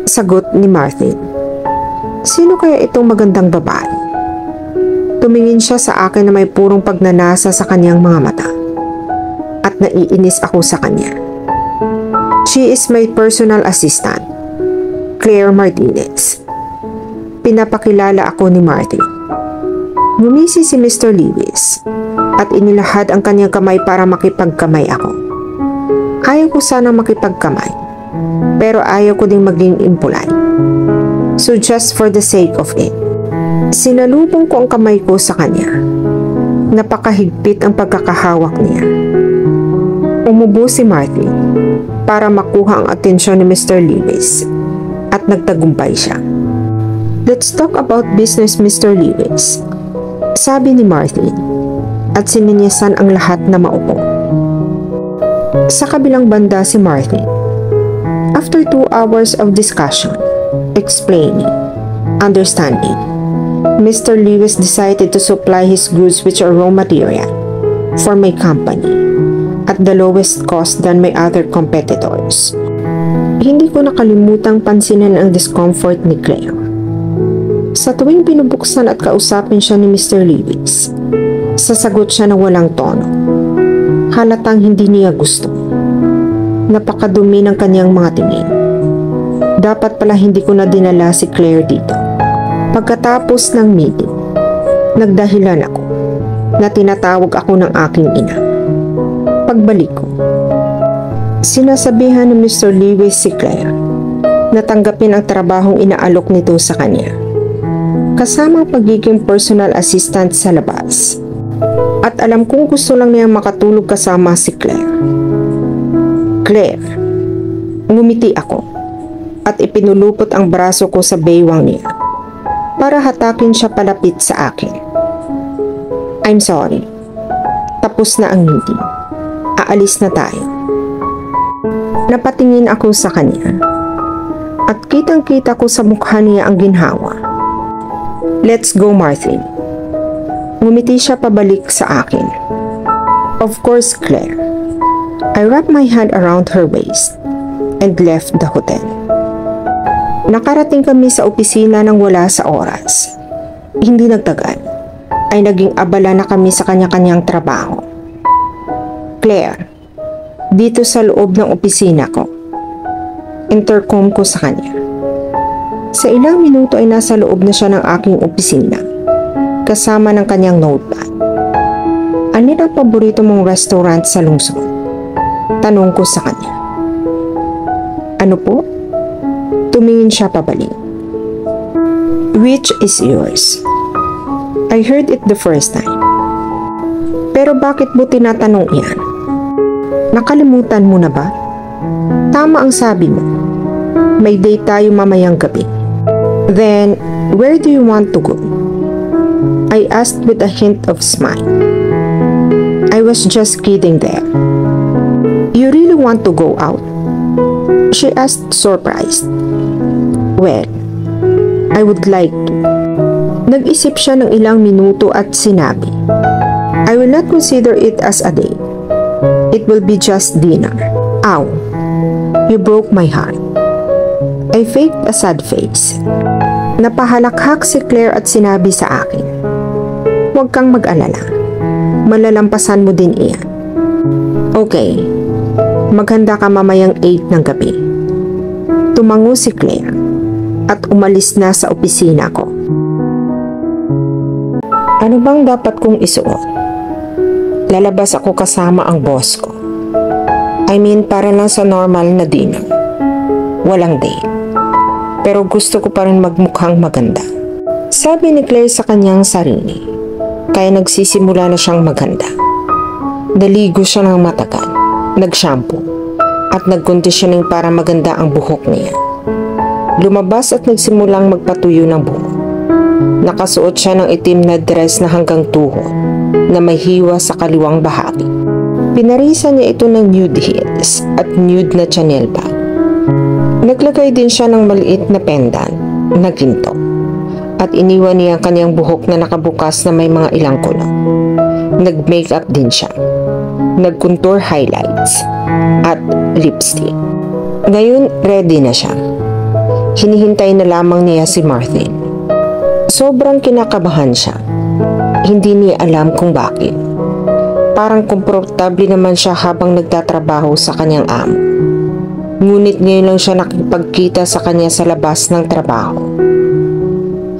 Sagot ni Martin. Sino kaya itong magandang babae? Tumingin siya sa akin na may purong pagnanasa sa kanyang mga mata. At naiinis ako sa kanya. She is my personal assistant, Claire Martinez. Pinapakilala ako ni Martin. Ngumisi si Mr. Lewis at inilahad ang kanyang kamay para makipagkamay ako. Ayaw ko sanang makipagkamay, pero ayaw ko ding maging impolite. So just for the sake of it, sinalubong ko ang kamay ko sa kanya. Napakahigpit ang pagkakahawak niya. Umubo si Martin para makuha ang atensyon ni Mr. Lewis at nagtagumpay siya. Let's talk about business, Mr. Lewis, sabi ni Martin at sininyasan ang lahat na maupo. Sa kabilang banda si Martin. After 2 hours of discussion, explaining, understanding, Mr. Lewis decided to supply his goods which are raw material for my company at the lowest cost than my other competitors. Hindi ko nakalimutang pansinin ang discomfort ni Claire. Sa tuwing binubuksan at kausapin siya ni Mr. Lewis, sasagot siya na walang tono. Halatang hindi niya gusto. Napakadumi ng kanyang mga tingin. Dapat pala hindi ko na dinala si Claire dito. Pagkatapos ng meeting, nagdahilan ako na tinatawag ako ng aking ina. Pagbalik ko, sinasabihan ni Mr. Lewis si Claire na tanggapin ang trabahong inaalok nito sa kanya, kasama ang pagiging personal assistant sa labas. At alam kong gusto lang niya makatulog kasama si Claire. Claire, ngumiti ako at ipinulupot ang braso ko sa baywang niya para hatakin siya palapit sa akin. I'm sorry. Tapos na ang meeting. Aalis na tayo. Napatingin ako sa kanya at kitang-kita ko sa mukha niya ang ginhawa. Let's go, Martin. Ngumiti siya pabalik sa akin. Of course, Claire. I wrapped my hand around her waist and left the hotel. Nakarating kami sa opisina nang wala sa oras. Hindi nagtagal, ay naging abala na kami sa kanya-kanyang trabaho. Claire, dito sa loob ng opisina ko. Intercom ko sa kanya. Sa ilang minuto ay nasa loob na siya ng aking opisina, kasama ng kanyang notepad. Ano ang paborito mong restaurant sa lungsod? Tanong ko sa kanya. Ano po? Tumingin siya pabalik. Which is yours? I heard it the first time. Pero bakit mo tinatanong yan? Nakalimutan mo na ba? Tama ang sabi mo. May date tayo mamayang gabi. Then, where do you want to go? I asked with a hint of smile. I was just kidding there. You really want to go out? She asked, surprised. Well, I would like to. Nag-isip siya ng ilang minuto at sinabi, I will not consider it as a date. It will be just dinner. Ow, you broke my heart. I faked a sad face. Napahalakhak si Claire at sinabi sa akin, huwag kang mag-alala. Malalampasan mo din iyan. Okay, maghanda ka mamayang 8 ng gabi. Tumango si Claire at umalis na sa opisina ko. Ano bang dapat kong isuot? Lalabas ako kasama ang boss ko. I mean, para lang sa normal na dinner. Walang date. Pero gusto ko pa rin magmukhang maganda. Sabi ni Claire sa kanyang sarili. Kaya nagsisimula na siyang maghanda. Naligo siya ng matagal, nag-shampoo, at nag-conditioning para maganda ang buhok niya. Lumabas at nagsimulang magpatuyo ng buhok. Nakasuot siya ng itim na dress na hanggang tuhod, na may hiwa sa kaliwang bahagi. Pinarisan niya ito ng nude heels at nude na Chanel bag. Naglagay din siya ng maliit na pendant na ginto at iniwan niya ang kanyang buhok na nakabukas na may mga ilang kulot. Nag-makeup din siya. Nag-contour highlights at lipstick. Ngayon, ready na siya. Hinihintay na lamang niya si Martin. Sobrang kinakabahan siya. Hindi niya alam kung bakit. Parang komportable naman siya habang nagtatrabaho sa kanyang amo. Ngunit ngayon lang siya nakipagkita sa kanya sa labas ng trabaho.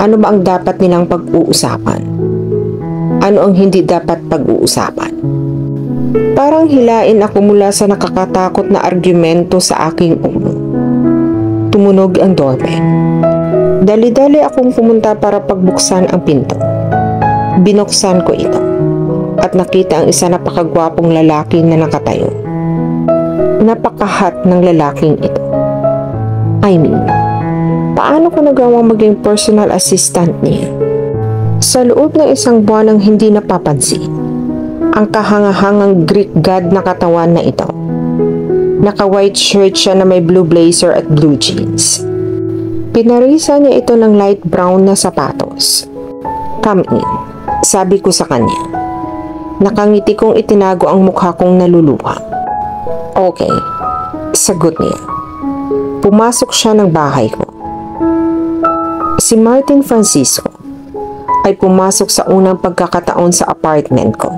Ano ba ang dapat nilang pag-uusapan? Ano ang hindi dapat pag-uusapan? Parang hilain ako mula sa nakakatakot na argumento sa aking ulo. Tumunog ang doorbell. Dali-dali akong pumunta para pagbuksan ang pinto. Binuksan ko ito at nakita ang isa napakagwapong lalaki na nakatayo. Napakahat ng lalaking ito. I mean, paano ko nagawang maging personal assistant niya? Sa loob ng isang buwan nang hindi napapansin, ang kahangahangang Greek god na katawan na ito. Naka-white shirt siya na may blue blazer at blue jeans. Pinarisa niya ito ng light brown na sapatos. Come in, sabi ko sa kanya. Nakangiti kong itinago ang mukha kong naluluha. Okay, sagot niya. Pumasok siya ng bahay ko. Si Martin Francisco ay pumasok sa unang pagkakataon sa apartment ko.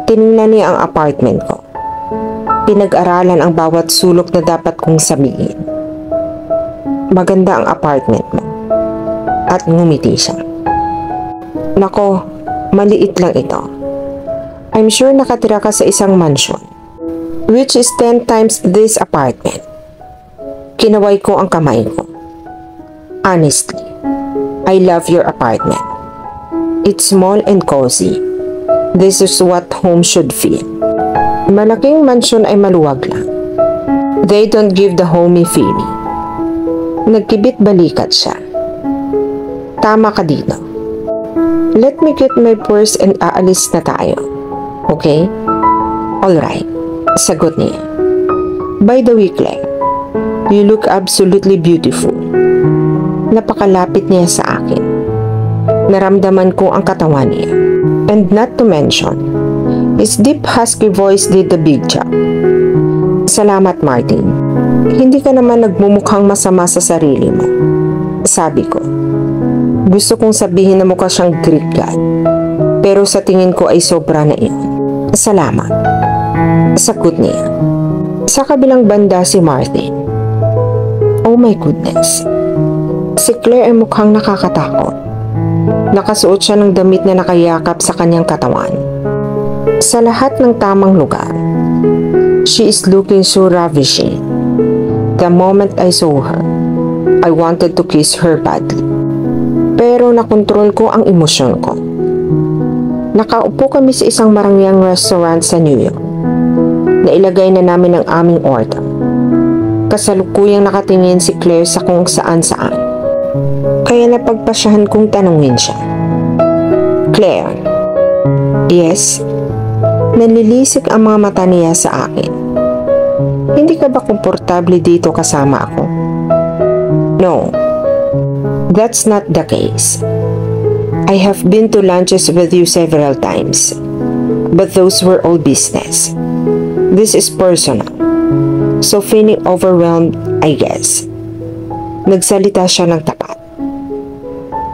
Tiningnan niya ang apartment ko. Pinag-aralan ang bawat sulok na dapat kong sabihin. Maganda ang apartment mo. At ngumiti siya. Nako, maliit lang ito. I'm sure nakatira ka sa isang mansion, which is 10 times this apartment. Kinaway ko ang kamay ko. Honestly, I love your apartment. It's small and cozy. This is what home should feel. Malaking mansion ay maluwag lang. They don't give the homey feeling. Nagkibit balikat siya. Tama ka dito. Let me get my purse and aalis na tayo. Okay? Alright. Sagot niya. By the way, Claire, you look absolutely beautiful. Napakalapit niya sa akin. Naramdaman ko ang katawan niya. And not to mention, his deep husky voice did the big job. Salamat, Martin. Hindi ka naman nagmumukhang masama sa sarili mo. Sabi ko. Gusto kong sabihin na mukha siyang Greek god. Pero sa tingin ko ay sobra na iyon. Salamat. Sagot niya. Sa kabilang banda si Martin. Oh my goodness. Si Claire ay mukhang nakakatakot. Nakasuot siya ng damit na nakayakap sa kanyang katawan. Sa lahat ng tamang lugar. She is looking so ravishing. The moment I saw her, I wanted to kiss her badly. Pero nakontrol ko ang emosyon ko. Nakaupo kami sa isang marangyang restaurant sa New York. Nailagay na namin ang aming order. Kasalukuyang nakatingin si Claire sa kung saan-saan. Kaya napagpasyahan kong tanungin siya. Claire. Yes? Nalilisik ang mga mata niya sa akin. Hindi ka ba komportable dito kasama ako? No. That's not the case. I have been to lunches with you several times, but those were all business. This is personal. So feeling overwhelmed, I guess. Nagsalita siya ng tapat.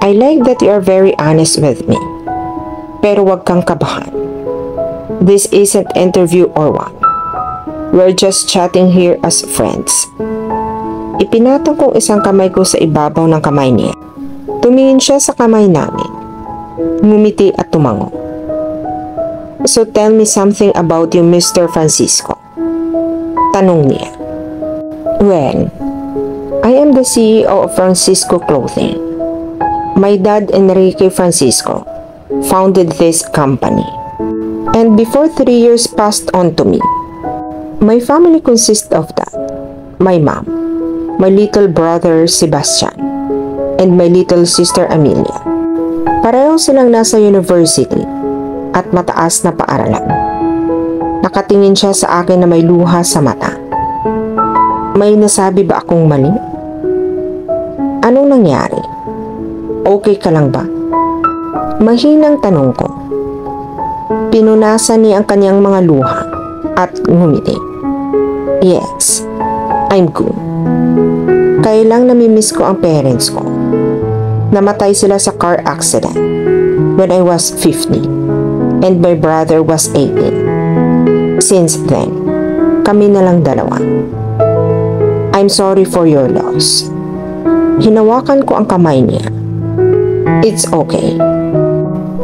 I like that you are very honest with me. Pero wag kang kabahan. This isn't interview or what. We're just chatting here as friends. Ipinatong kong isang kamay ko sa ibabaw ng kamay niya. Tumingin siya sa kamay namin. Ngumiti at tumango. So tell me something about you, Mr. Francisco. Tanong niya. Well, I am the CEO of Francisco Clothing. My dad, Enrique Francisco, founded this company. And before 3 years passed on to me. My family consists of that. My mom, my little brother Sebastian, and my little sister Amelia. Pareho silang nasa university at mataas na paaralan. Nakatingin siya sa akin na may luha sa mata. May nasabi ba akong mali? Anong nangyari? Okay ka lang ba? Mahinang tanong ko. Pinunasan niya ang kanyang mga luha at ngumiti. Yes, I'm good. Kaya lang namimiss ko ang parents ko. Namatay sila sa car accident. when I was 15 and my brother was 18. Since then, kami na lang dalawa. I'm sorry for your loss. Hinawakan ko ang kamay niya. It's okay.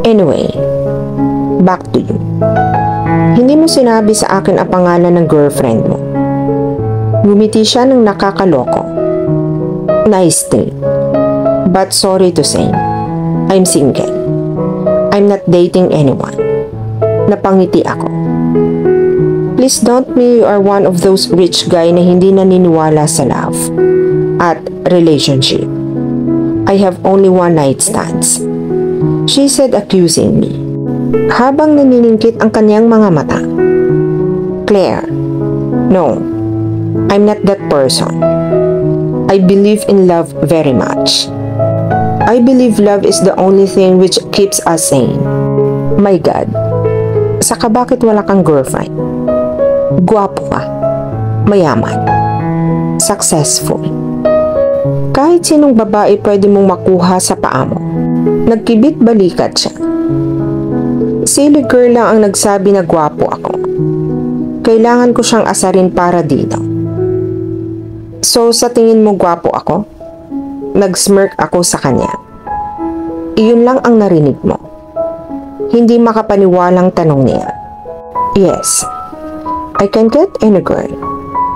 Anyway, back to you. Hindi mo sinabi sa akin ang pangalan ng girlfriend mo. Ngumiti siya ng nakakaloko. Nice thing. But sorry to say, I'm single. I'm not dating anyone. Napangiti ako. Please don't me you are one of those rich guy na hindi naniniwala sa love at relationship. I have only one night stands. She said accusing me, habang naniningkit ang kanyang mga mata. Claire, no, I'm not that person. I believe in love very much. I believe love is the only thing which keeps us sane. My God, saka bakit wala kang girlfriend? Gwapo ka, mayaman, successful. Kahit sinong babae pwede mong makuha sa paa mo. Nagkibit balikat siya. Silly girl lang ang nagsabi na gwapo ako. Kailangan ko siyang asarin para dito. So sa tingin mo gwapo ako? Nag-smirk ako sa kanya. Iyon lang ang narinig mo. Hindi makapaniwalang tanong niya. Yes, I can get any girl,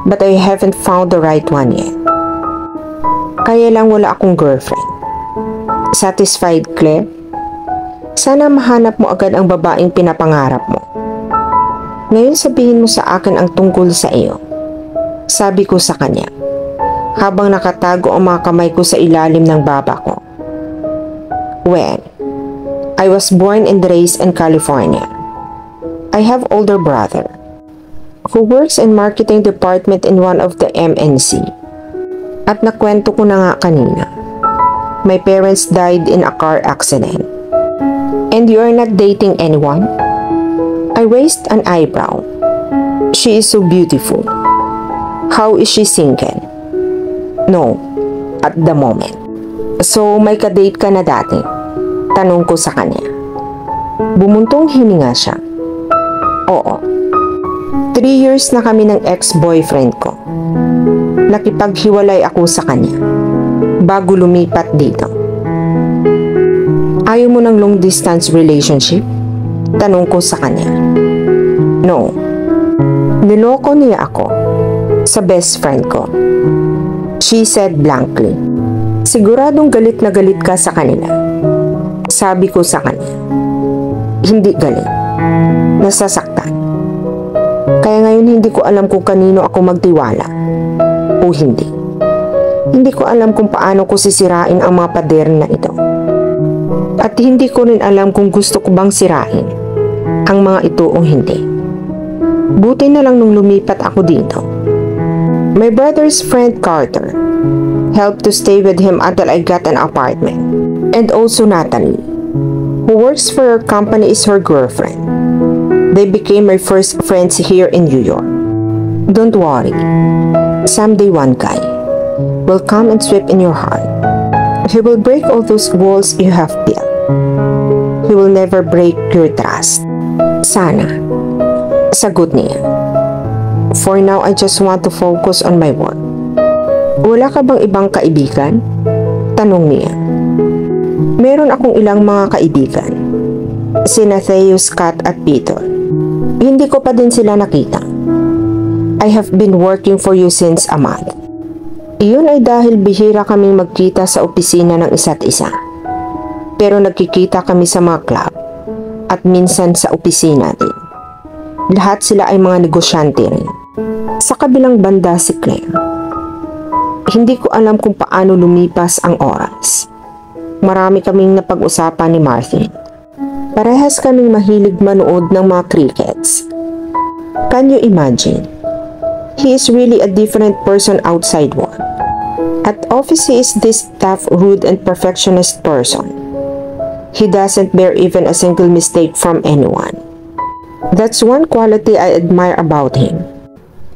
but I haven't found the right one yet. Kaya lang wala akong girlfriend. Satisfied, Claire? Sana mahanap mo agad ang babaeng pinapangarap mo. Ngayon sabihin mo sa akin ang tungkol sa iyo. Sabi ko sa kanya, habang nakatago ang mga kamay ko sa ilalim ng baba ko. Well, I was born and raised in California. I have older brother who works in marketing department in one of the MNC. At nakwento ko na nga kanina. My parents died in a car accident. And you are not dating anyone? I raised an eyebrow. She is so beautiful. How is she single? No, at the moment. So may kadate ka na dati? Tanong ko sa kanya. Bumuntong hininga siya. Oo. 3 years na kami ng ex-boyfriend ko. Nakipaghiwalay ako sa kanya bago lumipat dito. Ayaw mo ng long distance relationship? Tanong ko sa kanya. No. Niloko niya ako sa best friend ko. She said blankly. Siguradong galit na galit ka sa kanila. Sabi ko sa kanya. Hindi galit. Nasasaktan. Kaya ngayon hindi ko alam kung kanino ako magtiwala o hindi. Hindi ko alam kung paano ko sisirain ang mga pader na ito. At hindi ko rin alam kung gusto ko bang sirain ang mga ito o hindi. Buti na lang nung lumipat ako dito. My brother's friend Carter helped to stay with him until I got an apartment. And also Natalie, who works for her company, is her girlfriend. They became my first friends here in New York. Don't worry. Someday one guy will come and sweep in your heart. He will break all those walls you have built. He will never break your trust. Sana. Sagot niya. For now, I just want to focus on my work. Wala ka bang ibang kaibigan? Tanong niya. Meron akong ilang mga kaibigan. Sina Theo, Scott at Peter. Hindi ko pa din sila nakita. I have been working for you since a month. Iyon ay dahil bihira kaming magkita sa opisina ng isa't isa. Pero nagkikita kami sa mga club at minsan sa opisina din. Lahat sila ay mga negosyante rin. Sa kabilang banda si Claire. Hindi ko alam kung paano lumipas ang oras. Marami kaming napag-usapan ni Martin. Parehas kaming mahilig manood ng mga crickets. Can you imagine? He is really a different person outside work. At office he is this tough, rude and perfectionist person. He doesn't bear even a single mistake from anyone. That's one quality I admire about him.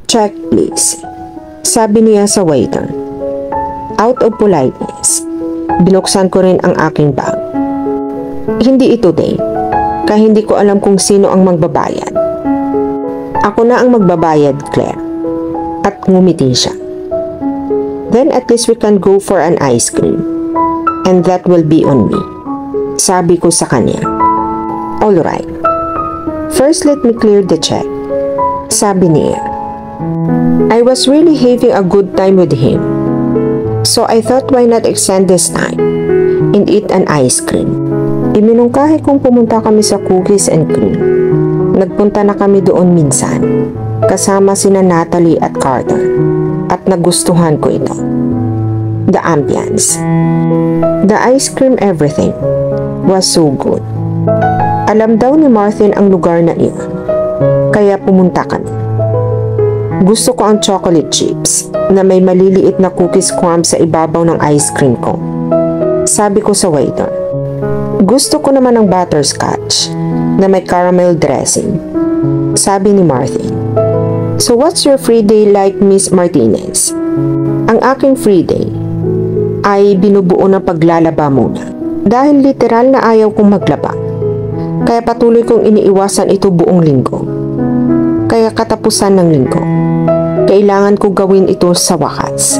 Check please. Sabi niya sa waiter. Out of politeness, binuksan ko rin ang aking bag. Hindi ito day, kaya hindi ko alam kung sino ang magbabayad. Ako na ang magbabayad, Claire. At ngumiti siya. Then at least we can go for an ice cream. And that will be on me. Sabi ko sa kanya. Alright. First let me clear the check. Sabi niya. I was really having a good time with him. So I thought why not extend this time and eat an ice cream. Iminungkahi kong pumunta kami sa Cookies and Cream. Nagpunta na kami doon minsan. Kasama sina Natalie at Carter. At nagustuhan ko ito. The ambience. The ice cream everything was so good. Alam daw ni Martin ang lugar na iyon. Kaya pumunta kami. Gusto ko ang chocolate chips na may maliliit na cookies crumbs sa ibabaw ng ice cream ko. Sabi ko sa waiter. Gusto ko naman ang butterscotch na may caramel dressing. Sabi ni Martin. So what's your free day like, Miss Martinez? Ang aking free day ay binubuo ng paglalaba muna. Dahil literal na ayaw kong maglaba. Kaya patuloy kong iniiwasan ito buong linggo. Kaya katapusan ng linggo, kailangan ko gawin ito sa wakas.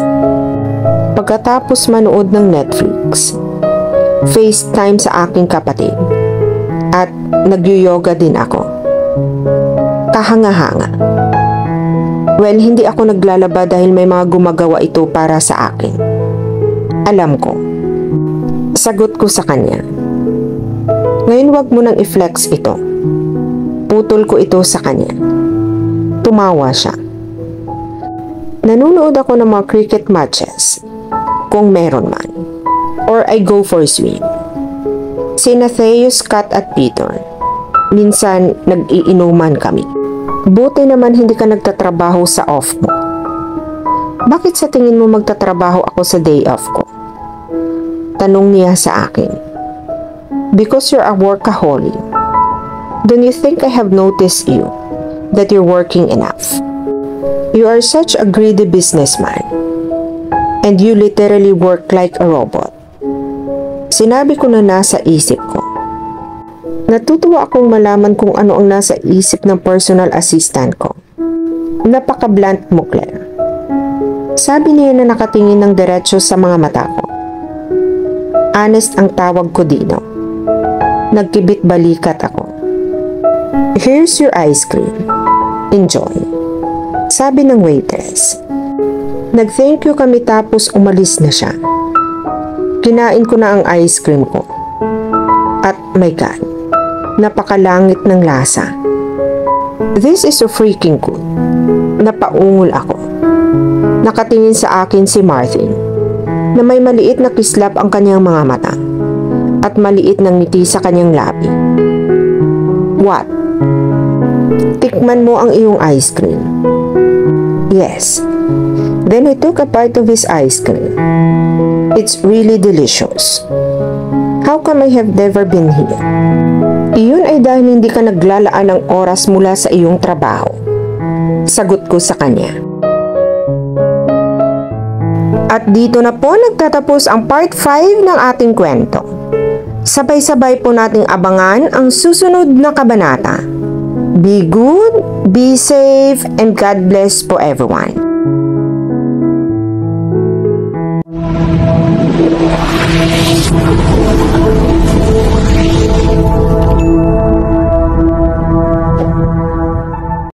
Pagkatapos manood ng Netflix, FaceTime sa aking kapatid, at nag-yoga din ako. Kahanga-hanga. Well, hindi ako naglalaba dahil may mga gumagawa ito para sa akin. Alam ko. Sagot ko sa kanya. Ngayon wag mo nang i-flex ito. Putol ko ito sa kanya. Tumawa siya. Nanonood ako ng mga cricket matches, kung meron man. Or I go for a swim. Sina Theus, Kat at Peter. Minsan nag-iinuman kami. Buti naman hindi ka nagtatrabaho sa off mo. Bakit sa tingin mo magtatrabaho ako sa day off ko? Tanong niya sa akin. Because you're a workaholic. Don't you think I have noticed you that you're working enough? You are such a greedy businessman. And you literally work like a robot. Sinabi ko na nasa isip ko. Natutuwa akong malaman kung ano ang nasa isip ng personal assistant ko. Napaka-blunt mo, Claire. Sabi niya na nakatingin ng diretso sa mga mata ko. Honest ang tawag ko dito. Nagkibit balikat ako. Here's your ice cream. Enjoy. Sabi ng waitress. Nag-thank you kami tapos umalis na siya. Kinain ko na ang ice cream ko. At my God, napakalangit ng lasa. This is so freaking good. Napaungol ako. Nakatingin sa akin si Martin na may maliit na kislap ang kanyang mga mata at maliit na ngiti sa kanyang labi. What? Tikman mo ang iyong ice cream. Yes. Then he took a bite of his ice cream. It's really delicious. How come I have never been here? Iyon ay dahil hindi ka naglalaan ng oras mula sa iyong trabaho. Sagot ko sa kanya. At dito na po nagtatapos ang part 5 ng ating kwento. Sabay-sabay po nating abangan ang susunod na kabanata. Be good, be safe, and God bless po everyone.